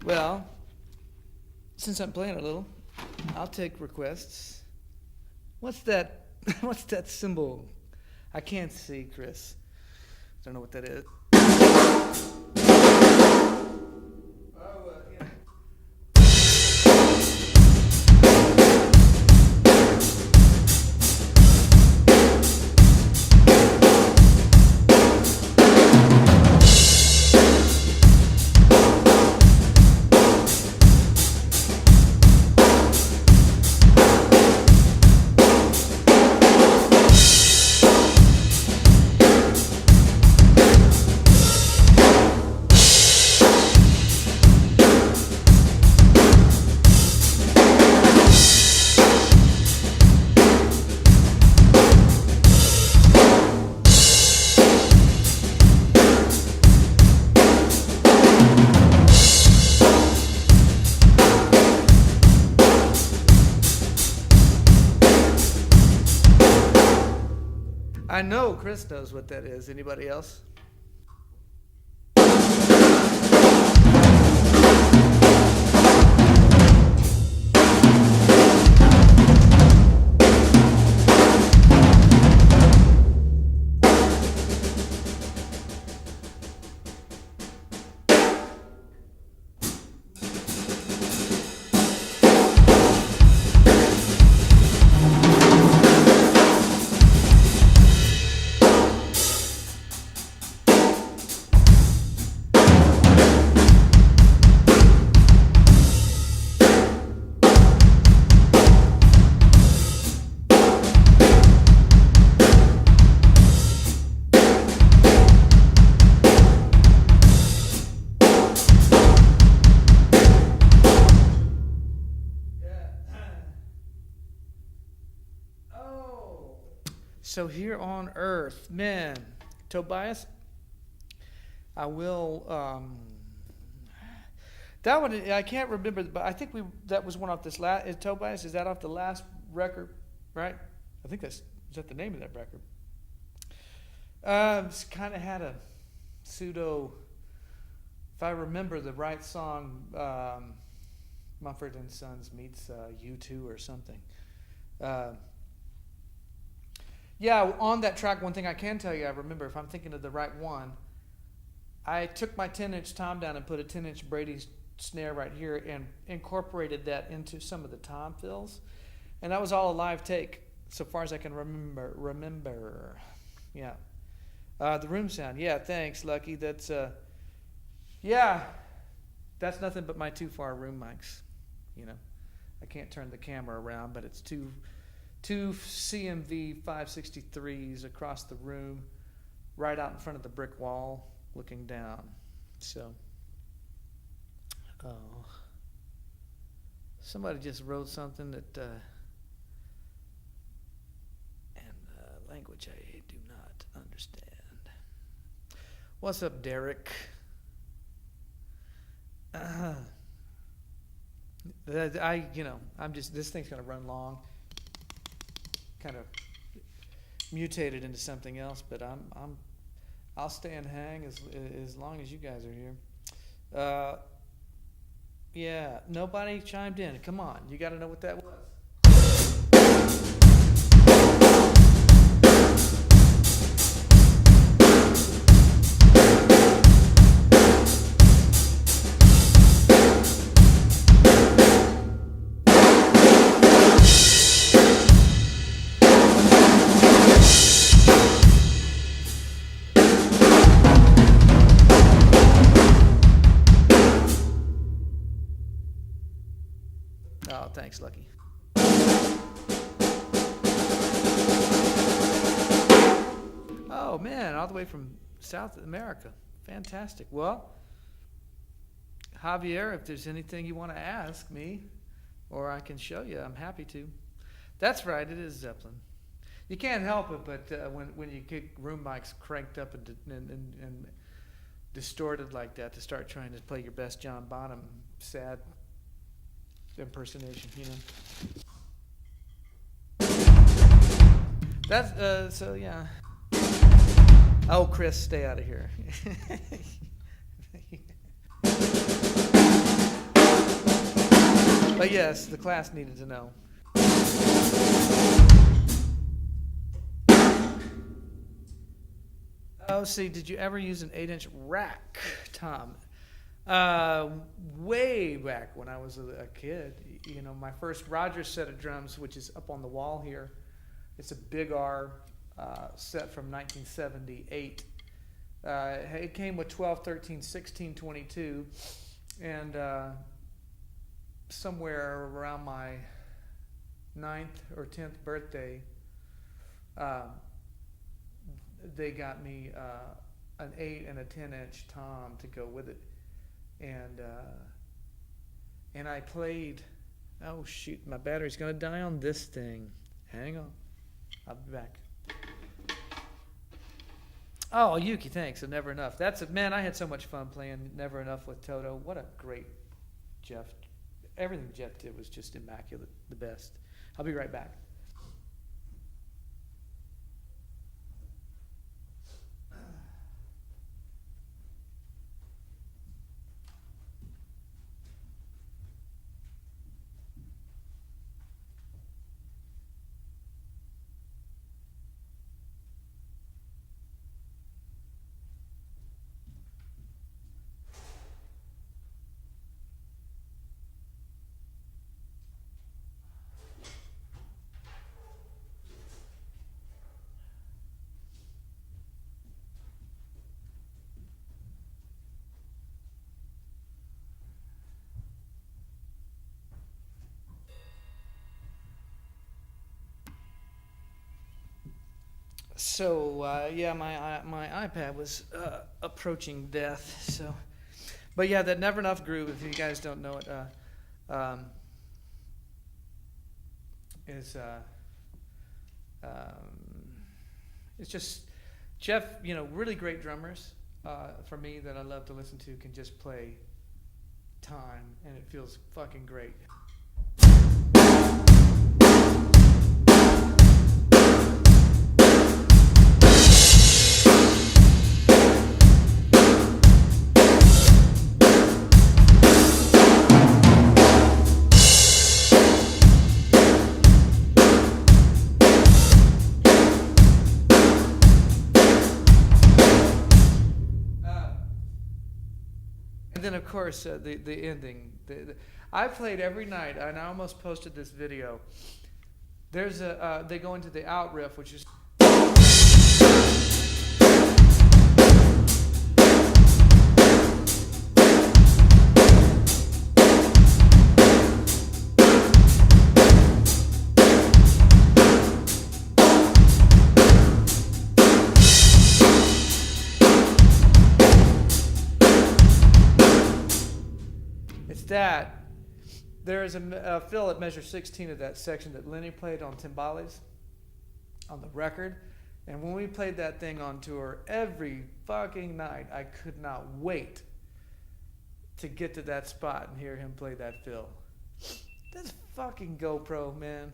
Speaker 1: Well, since I'm playing a little, I'll take requests. What's that? What's that symbol? I can't see, Chris. Don't know what that is. I know Chris knows what that is. Anybody else? So here on Earth, man, Tobias, I will. That one I can't remember, but I think that was one off this last. Is Tobias? Is that off the last record? Right? I think is that the name of that record. It's kind of had a pseudo. If I remember the right song, Mumford and Sons meets U2 or something. Yeah, on that track, one thing I can tell you, I remember, if I'm thinking of the right one, I took my 10-inch tom down and put a 10-inch Brady snare right here and incorporated that into some of the tom fills. And that was all a live take, so far as I can remember. Yeah. The room sound. Yeah, thanks, Lucky. That's, yeah, that's nothing but my too far room mics. I can't turn the camera around, but it's two CMV 563s across the room, right out in front of the brick wall, looking down. So, somebody just wrote something that language I do not understand. What's up, Derek? I'm just, this thing's gonna run long. Kind of mutated into something else, but I'll stay and hang as long as you guys are here. Yeah, nobody chimed in. Come on, you got to know what that was. Oh, thanks, Lucky. Oh, man, all the way from South America. Fantastic. Well, Javier, if there's anything you want to ask me, or I can show you, I'm happy to. That's right, it is Zeppelin. You can't help it, but when you get room mics cranked up and distorted like that to start trying to play your best John Bonham sad impersonation, That's so yeah. Oh, Chris, stay out of here. But yes, the class needed to know. Oh, see, did you ever use an 8-inch rack, Tom? Way back when I was a kid, my first Rogers set of drums, which is up on the wall here. It's a Big R set from 1978. It came with 12, 13, 16, 22, and somewhere around my 9th or 10th birthday, they got me an 8 and a 10-inch tom to go with it. And I played. Oh shoot, my battery's gonna die on this thing. Hang on, I'll be back. Oh, Yuki, thanks. And Never Enough. Man, I had so much fun playing Never Enough with Toto. What a great Jeff. Everything Jeff did was just immaculate, the best. I'll be right back. So yeah, my iPad was approaching death. So, but yeah, that Never Enough groove, if you guys don't know it, is it's just Jeff. Really great drummers for me that I love to listen to can just play time, and it feels fucking great. And then, of course, the ending. I played every night, and I almost posted this video. There's they go into the out riff, which is. There is a fill at measure 16 of that section that Lenny played on timbales on the record. And when we played that thing on tour, every fucking night, I could not wait to get to that spot and hear him play that fill. That's fucking GoPro, man.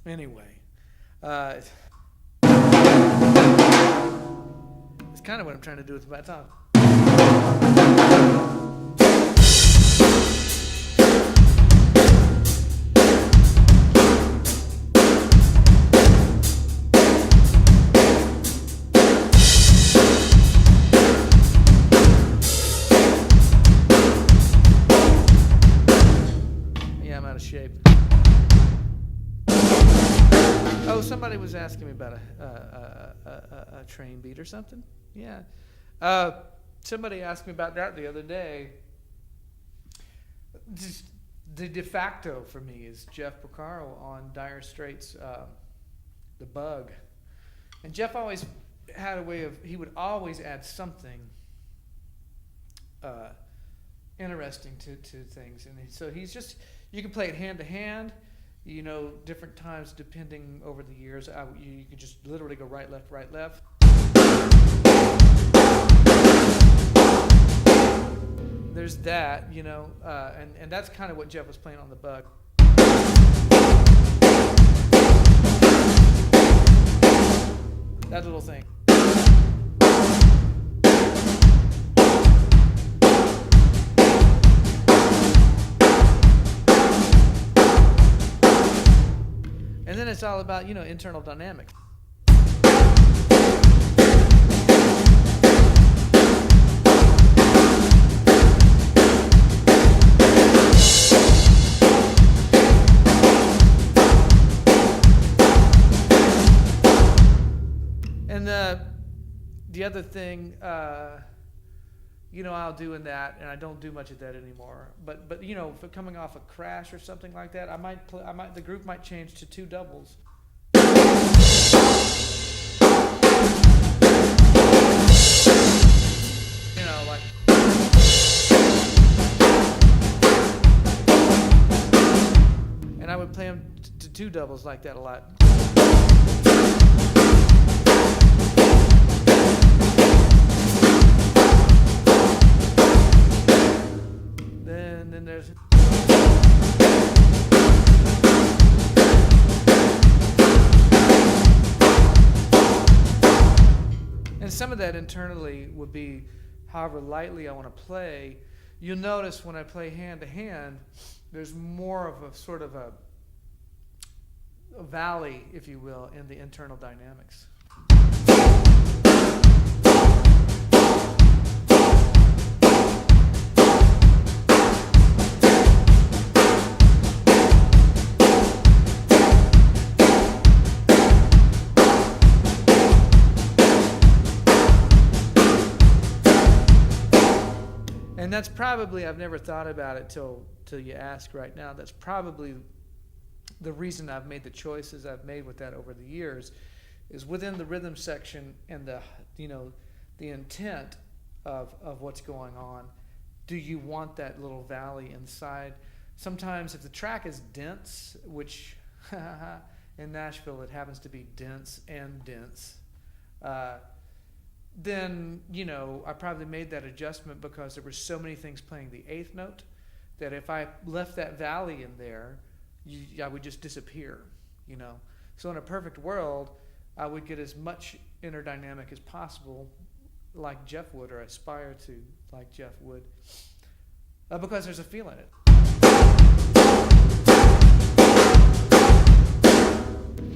Speaker 1: Anyway, it's kind of what I'm trying to do with my tongue. Yeah, I'm out of shape. Oh, somebody was asking me about a train beat or something. Yeah. Somebody asked me about that the other day. Just the de facto for me is Jeff Porcaro on Dire Straits' The Bug. And Jeff always had a way of, he would always add something interesting to things. And so he's just, you can play it hand to hand. You know, different times depending over the years, you can just literally go right, left, right, left. There's that, you know, and that's kind of what Jeff was playing on the Bug. That little thing. And then it's all about, you know, internal dynamics. And the other thing, you know, I'll do in that, and I don't do much of that anymore. But you know, if coming off a crash or something like that, the group might change to two doubles. You know, like. And I would play them to two doubles like that a lot. Then there's and some of that internally would be however lightly I want to play. You'll notice when I play hand to hand, there's more of a sort of a valley, if you will, in the internal dynamics. And that's probably, I've never thought about it till you ask right now, that's probably the reason I've made the choices I've made with that over the years, is within the rhythm section and the, you know, the intent of what's going on. Do you want that little valley inside? Sometimes if the track is dense, which in Nashville it happens to be dense and dense, then, you know, I probably made that adjustment because there were so many things playing the eighth note that if I left that valley in there, I would just disappear, you know. So in a perfect world, I would get as much inner dynamic as possible, like Jeff would, or aspire to like Jeff would, because there's a feel in it.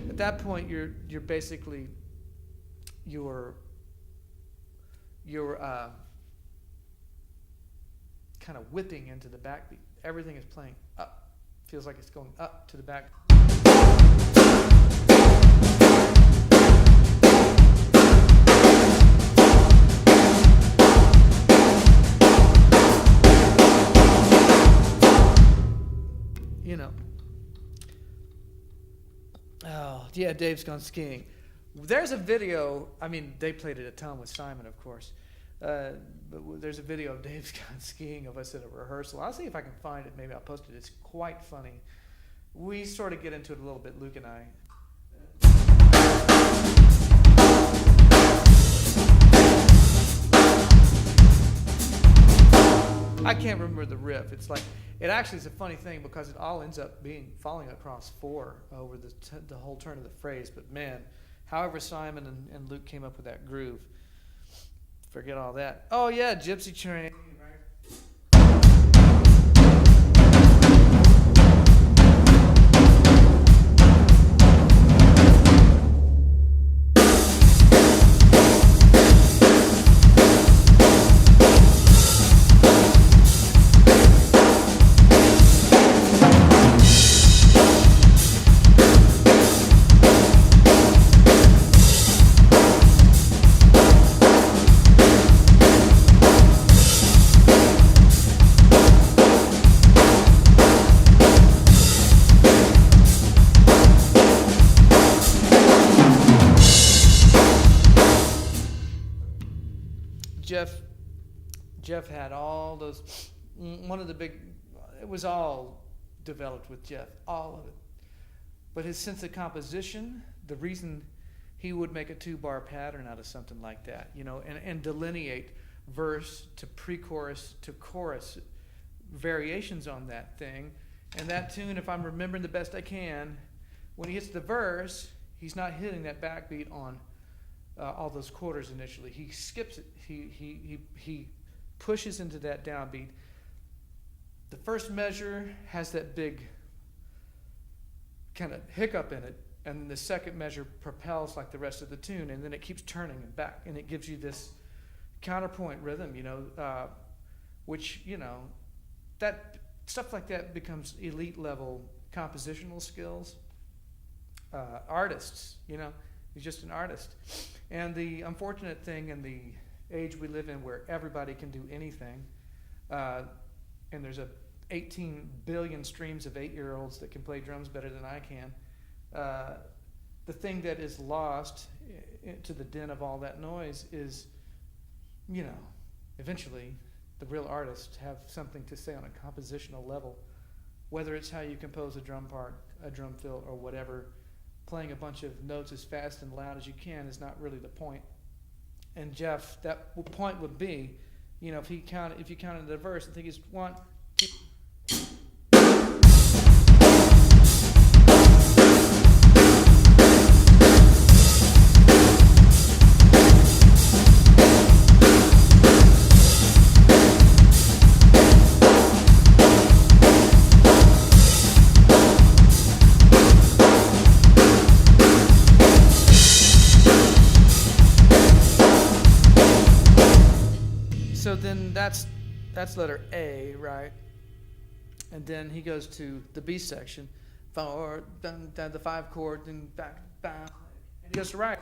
Speaker 1: At that point, you're basically kind of whipping into the backbeat. Everything is playing up. Feels like it's going up to the back. You know. Oh, yeah, Dave's gone skiing. There's a video, I mean, they played it a ton with Simon, of course. But there's a video of Dave's gone skiing of us at a rehearsal. I'll see if I can find it. Maybe I'll post it. It's quite funny. We sort of get into it a little bit, Luke and I. I can't remember the riff. It's like, it actually is a funny thing because it all ends up falling across 4 over the whole turn of the phrase. But man, however Simon and Luke came up with that groove, forget all that. Oh yeah, Gypsy Train. Jeff had all those, one of the big, it was all developed with Jeff, all of it. But his sense of composition, the reason he would make a 2-bar pattern out of something like that, and delineate verse to pre-chorus to chorus variations on that thing. And that tune, if I'm remembering the best I can, when he hits the verse, he's not hitting that backbeat on all those quarters initially. He skips it. He pushes into that downbeat. The first measure has that big kind of hiccup in it, and then the second measure propels like the rest of the tune, and then it keeps turning and back, and it gives you this counterpoint rhythm, which, that stuff like that becomes elite level compositional skills. Artists, he's just an artist. And the unfortunate thing in the age we live in where everybody can do anything, and there's 18 billion streams of 8-year-olds that can play drums better than I can, the thing that is lost to the din of all that noise is, eventually the real artists have something to say on a compositional level, whether it's how you compose a drum part, a drum fill, or whatever. Playing a bunch of notes as fast and loud as you can is not really the point. And Jeff, that point would be, if you counted the verse, I think it's 1, 2. So then that's letter A, right? And then he goes to the B section, down the 5 chord, then back, and he goes to right.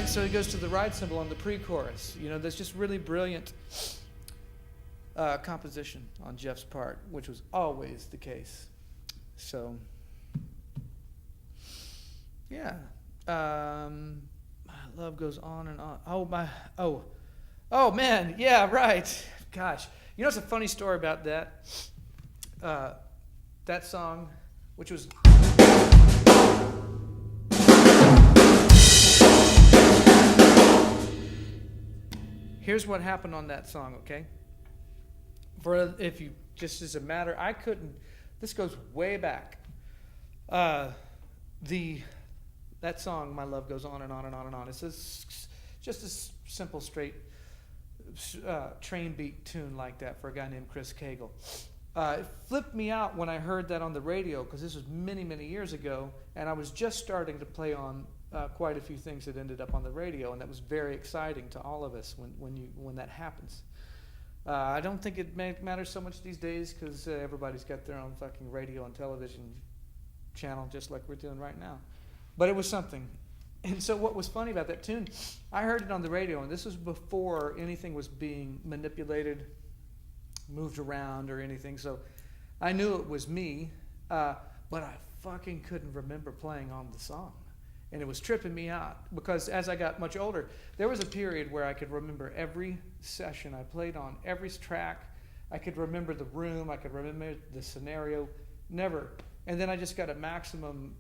Speaker 1: So he goes to the ride cymbal on the pre-chorus. There's just really brilliant composition on Jeff's part, which was always the case. So, yeah. My love goes on and on. Oh man, yeah, right. Gosh. It's a funny story about that. That song, which was... Here's what happened on that song, okay? Just as a matter, this goes way back. That song, My Love Goes On and On and On and On, it's just a simple, straight train beat tune like that for a guy named Chris Cagle. It flipped me out when I heard that on the radio, because this was many, many years ago, and I was just starting to play on quite a few things that ended up on the radio, and that was very exciting to all of us when that happens. I don't think it matters so much these days, because everybody's got their own fucking radio and television channel, just like we're doing right now. But it was something. And so what was funny about that tune, I heard it on the radio, and this was before anything was being manipulated, moved around or anything, so I knew it was me, but I fucking couldn't remember playing on the song, and it was tripping me out, because as I got much older, there was a period where I could remember every session I played on, every track. I could remember the room, I could remember the scenario, never. And then I just got a maximum,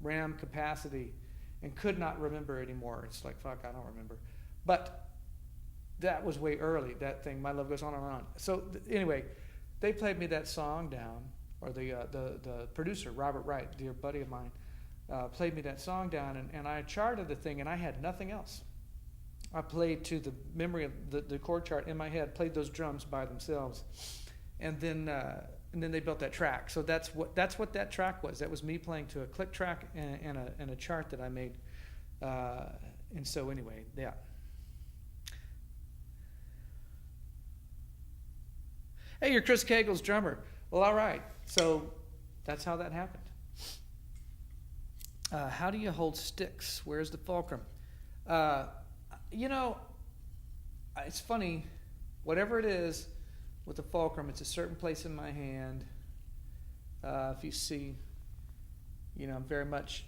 Speaker 1: RAM capacity and could not remember anymore. It's like, fuck, I don't remember. But that was way early, that thing, My Love Goes On and On. So anyway, they played me that song down, or the producer, Robert Wright, dear buddy of mine, played me that song down, and I charted the thing, and I had nothing else. I played to the memory of the chord chart in my head, played those drums by themselves, and then they built that track. So that's what that track was. That was me playing to a click track and a chart that I made. And so anyway, yeah. Hey, you're Chris Cagle's drummer. Well, all right. So that's how that happened. How do you hold sticks? Where's the fulcrum? It's funny. Whatever it is with the fulcrum, it's a certain place in my hand. If you see, I'm very much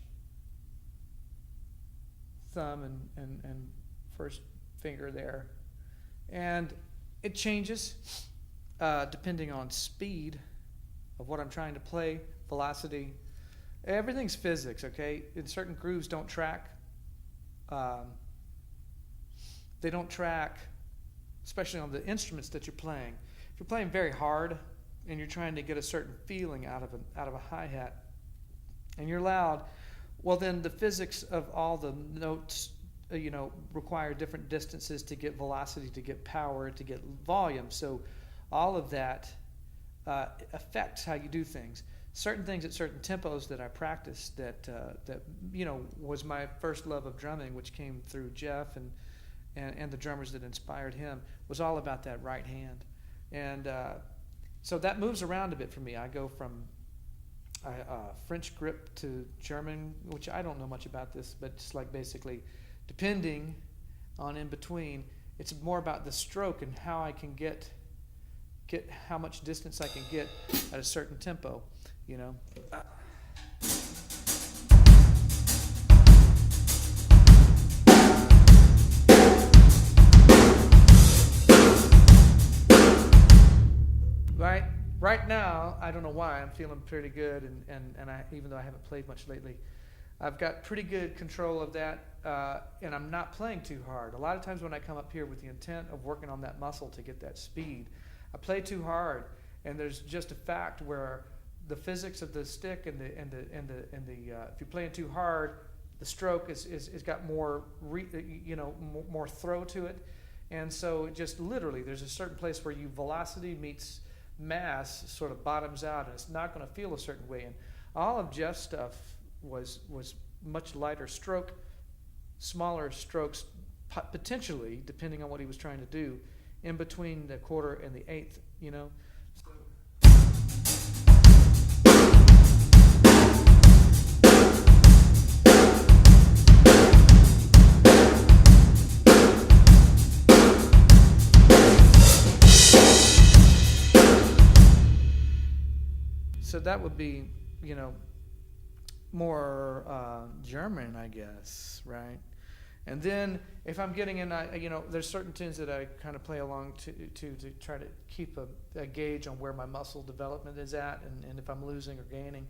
Speaker 1: thumb and first finger there. And it changes depending on speed of what I'm trying to play, velocity. Everything's physics, okay? And certain grooves don't track. They don't track, especially on the instruments that you're playing. If you're playing very hard and you're trying to get a certain feeling out of a hi-hat, and you're loud, well then the physics of all the notes, require different distances to get velocity, to get power, to get volume. So all of that affects how you do things. Certain things at certain tempos that I practiced that was my first love of drumming, which came through Jeff and the drummers that inspired him, was all about that right hand. And so that moves around a bit for me. I go from French grip to German, which I don't know much about this, but just like basically depending on in between, it's more about the stroke and how I can get how much distance I can get at a certain tempo, Right now, I don't know why, I'm feeling pretty good, and I, even though I haven't played much lately, I've got pretty good control of that, and I'm not playing too hard. A lot of times when I come up here with the intent of working on that muscle to get that speed, I play too hard, and there's just a fact where the physics of the stick and if you're playing too hard, the stroke is got more more throw to it, and so just literally there's a certain place where velocity meets mass sort of bottoms out, and it's not going to feel a certain way. And all of Jeff's stuff was much lighter stroke, smaller strokes, potentially depending on what he was trying to do, in between the quarter and the eighth. So that would be, more German, I guess, right? And then if I'm getting in, there's certain tunes that I kind of play along to try to keep a gauge on where my muscle development is at, and if I'm losing or gaining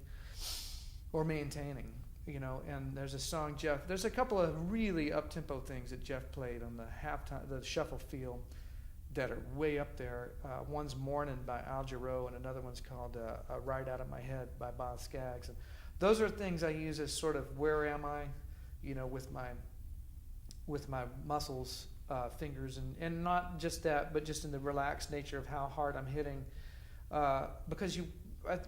Speaker 1: or maintaining, And there's a song there's a couple of really up-tempo things that Jeff played on the shuffle feel, that are way up there. One's Morning by Al Jarreau, and another one's called Right Out of My Head by Bob Skaggs. And those are things I use as sort of where am I, with my muscles, fingers, and not just that, but just in the relaxed nature of how hard I'm hitting because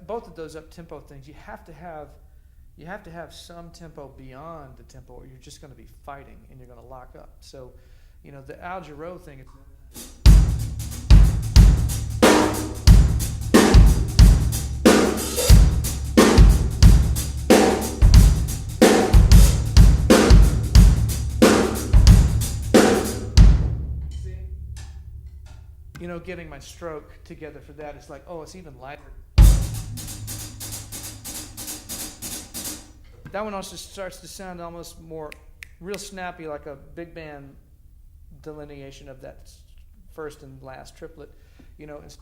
Speaker 1: both of those up tempo things, you have to have some tempo beyond the tempo, or you're just going to be fighting and you're going to lock up. So, the Al Jarreau thing. Getting my stroke together for that, it's like, oh, it's even lighter. That one also starts to sound almost more real snappy, like a big band delineation of that first and last triplet. It's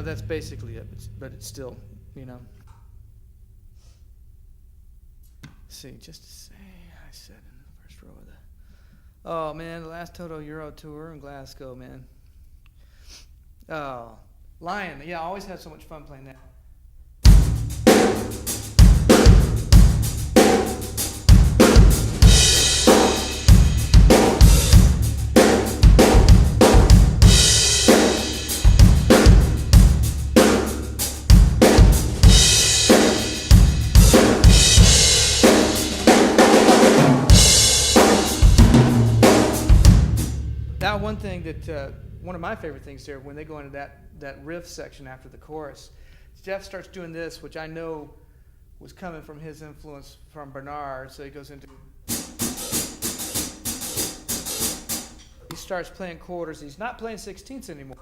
Speaker 1: that's basically it, but it's still, See, just to say, I said in the first row of oh man, the last Toto Euro tour in Glasgow, man. Oh, Lion, yeah, I always had so much fun playing that. One thing that one of my favorite things there, when they go into that riff section after the chorus, Jeff starts doing this, which I know was coming from his influence from Bernard. So he goes into, he starts playing quarters. He's not playing sixteenths anymore.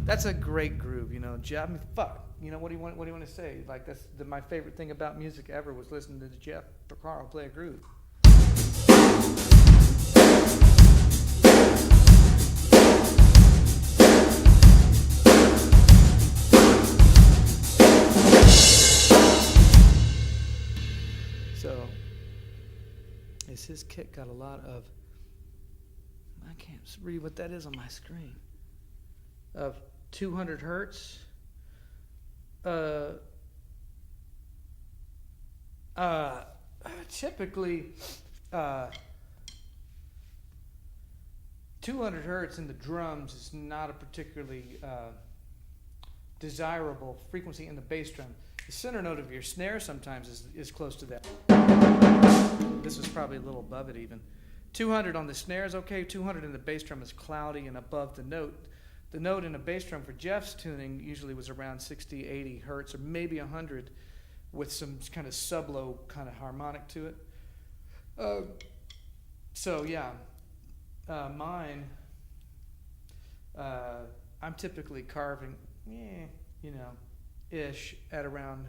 Speaker 1: That's a great groove, Jeff. I mean, fuck. What do you want to say? Like, that's my favorite thing about music ever was listening to Jeff Porcaro play a groove. So, his kit got a lot of. I can't read what that is on my screen. Of 200 hertz. Typically, 200 hertz in the drums is not a particularly desirable frequency in the bass drum. The center note of your snare sometimes is close to that. This is probably a little above it even. 200 on the snare is okay. 200 in the bass drum is cloudy and above the note. The note in a bass drum for Jeff's tuning usually was around 60, 80 hertz, or maybe 100, with some kind of sub-low kind of harmonic to it. Mine, I'm typically carving, ish at around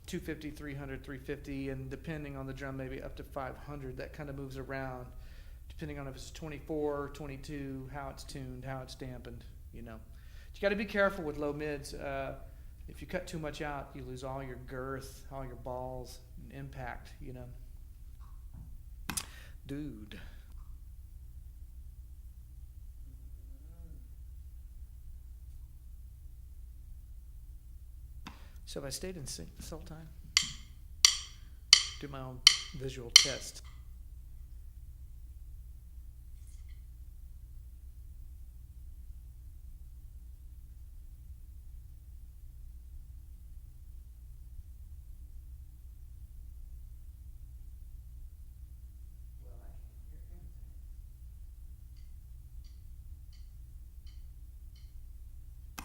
Speaker 1: 250, 300, 350, and depending on the drum, maybe up to 500. That kind of moves around, depending on if it's 24, 22, how it's tuned, how it's dampened. You got to be careful with low mids. If you cut too much out, you lose all your girth, all your balls, and impact. Dude. So if I stayed in sync this whole time, do my own visual test.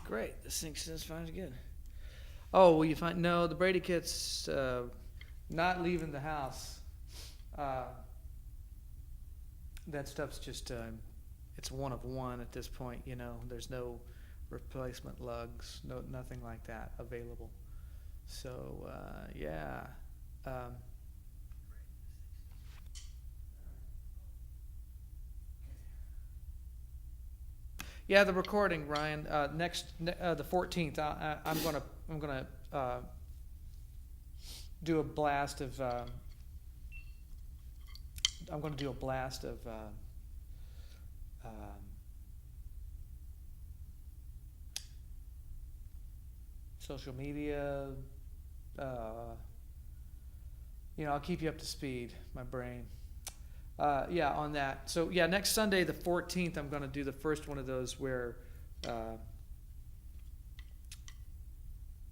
Speaker 1: Great, the sync says fine is good. Oh, well, you find no, the Brady kit's not leaving the house. that stuff's just it's one of one at this point. There's no replacement lugs, nothing like that available. So yeah. Um, Yeah, the recording, Ryan. The 14th. I'm gonna do a blast of. I'm gonna do a blast of. Um, Social media. Uh, I'll keep you up to speed. My brain. Yeah, on that. So yeah, next Sunday, the 14th, I'm going to do the first one of those where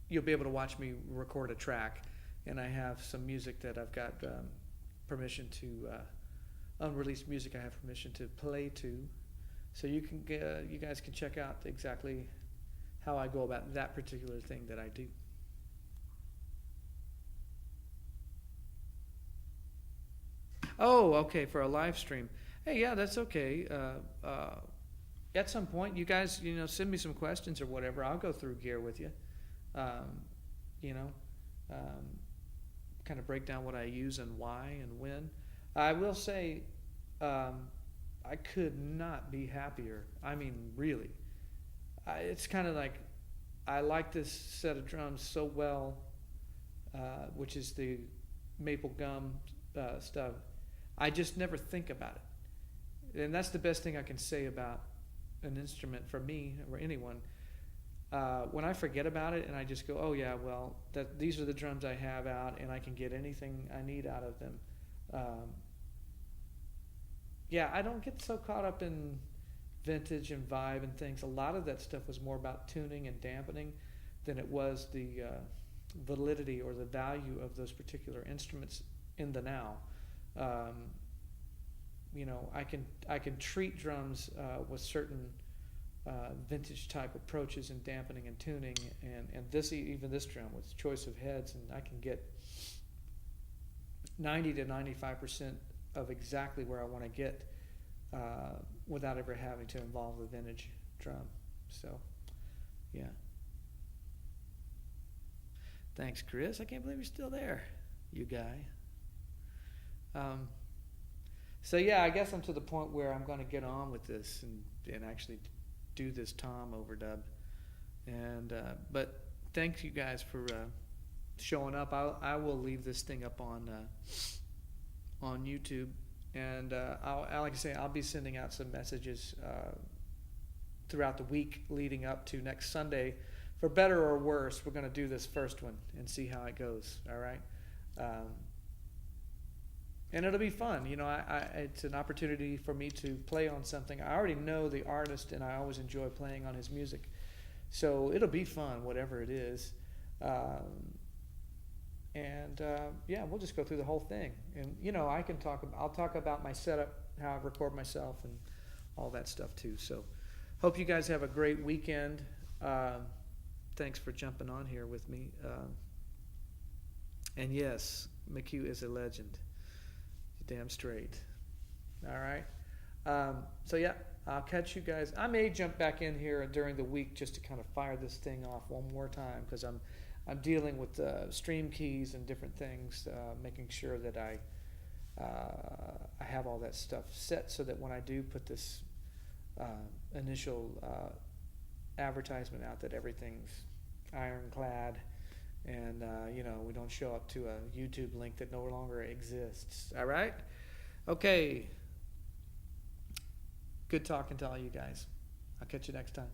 Speaker 1: you'll be able to watch me record a track, and I have some music that I've got permission to unreleased music. I have permission to play to, so you guys can check out exactly how I go about that particular thing that I do. Oh, okay, for a live stream. Hey, yeah, that's okay. At some point, you guys, send me some questions or whatever. I'll go through gear with you. Um, you know, um, Kind of break down what I use and why and when. I will say, I could not be happier. I mean, really. It's kind of like I like this set of drums so well, which is the maple gum stuff. I just never think about it. And that's the best thing I can say about an instrument for me or anyone. When I forget about it and I just go, oh yeah, well, these are the drums I have out and I can get anything I need out of them. Yeah, I don't get so caught up in vintage and vibe and things. A lot of that stuff was more about tuning and dampening than it was the validity or the value of those particular instruments in the now. I can treat drums with certain vintage type approaches in dampening and tuning, and even this drum with choice of heads, and I can get 90 to 95% of exactly where I want to get without ever having to involve the vintage drum. So, yeah. Thanks, Chris. I can't believe you're still there, you guy. So yeah, I guess I'm to the point where I'm going to get on with this and actually do this Tom overdub. And but thanks you guys for showing up. I will leave this thing up on YouTube, and like I say, I'll be sending out some messages throughout the week leading up to next Sunday. For better or worse, we're going to do this first one and see how it goes. All right. And it'll be fun. It's an opportunity for me to play on something. I already know the artist, and I always enjoy playing on his music. So it'll be fun, whatever it is. Yeah, we'll just go through the whole thing. And, I'll talk about my setup, how I record myself, and all that stuff too. So hope you guys have a great weekend. Thanks for jumping on here with me. And yes, McHugh is a legend. Damn straight. All right. So yeah, I'll catch you guys. I may jump back in here during the week just to kind of fire this thing off one more time, because I'm dealing with stream keys and different things, making sure that I have all that stuff set so that when I do put this initial advertisement out, that everything's ironclad. And, we don't show up to a YouTube link that no longer exists. All right? Okay. Good talking to all you guys. I'll catch you next time.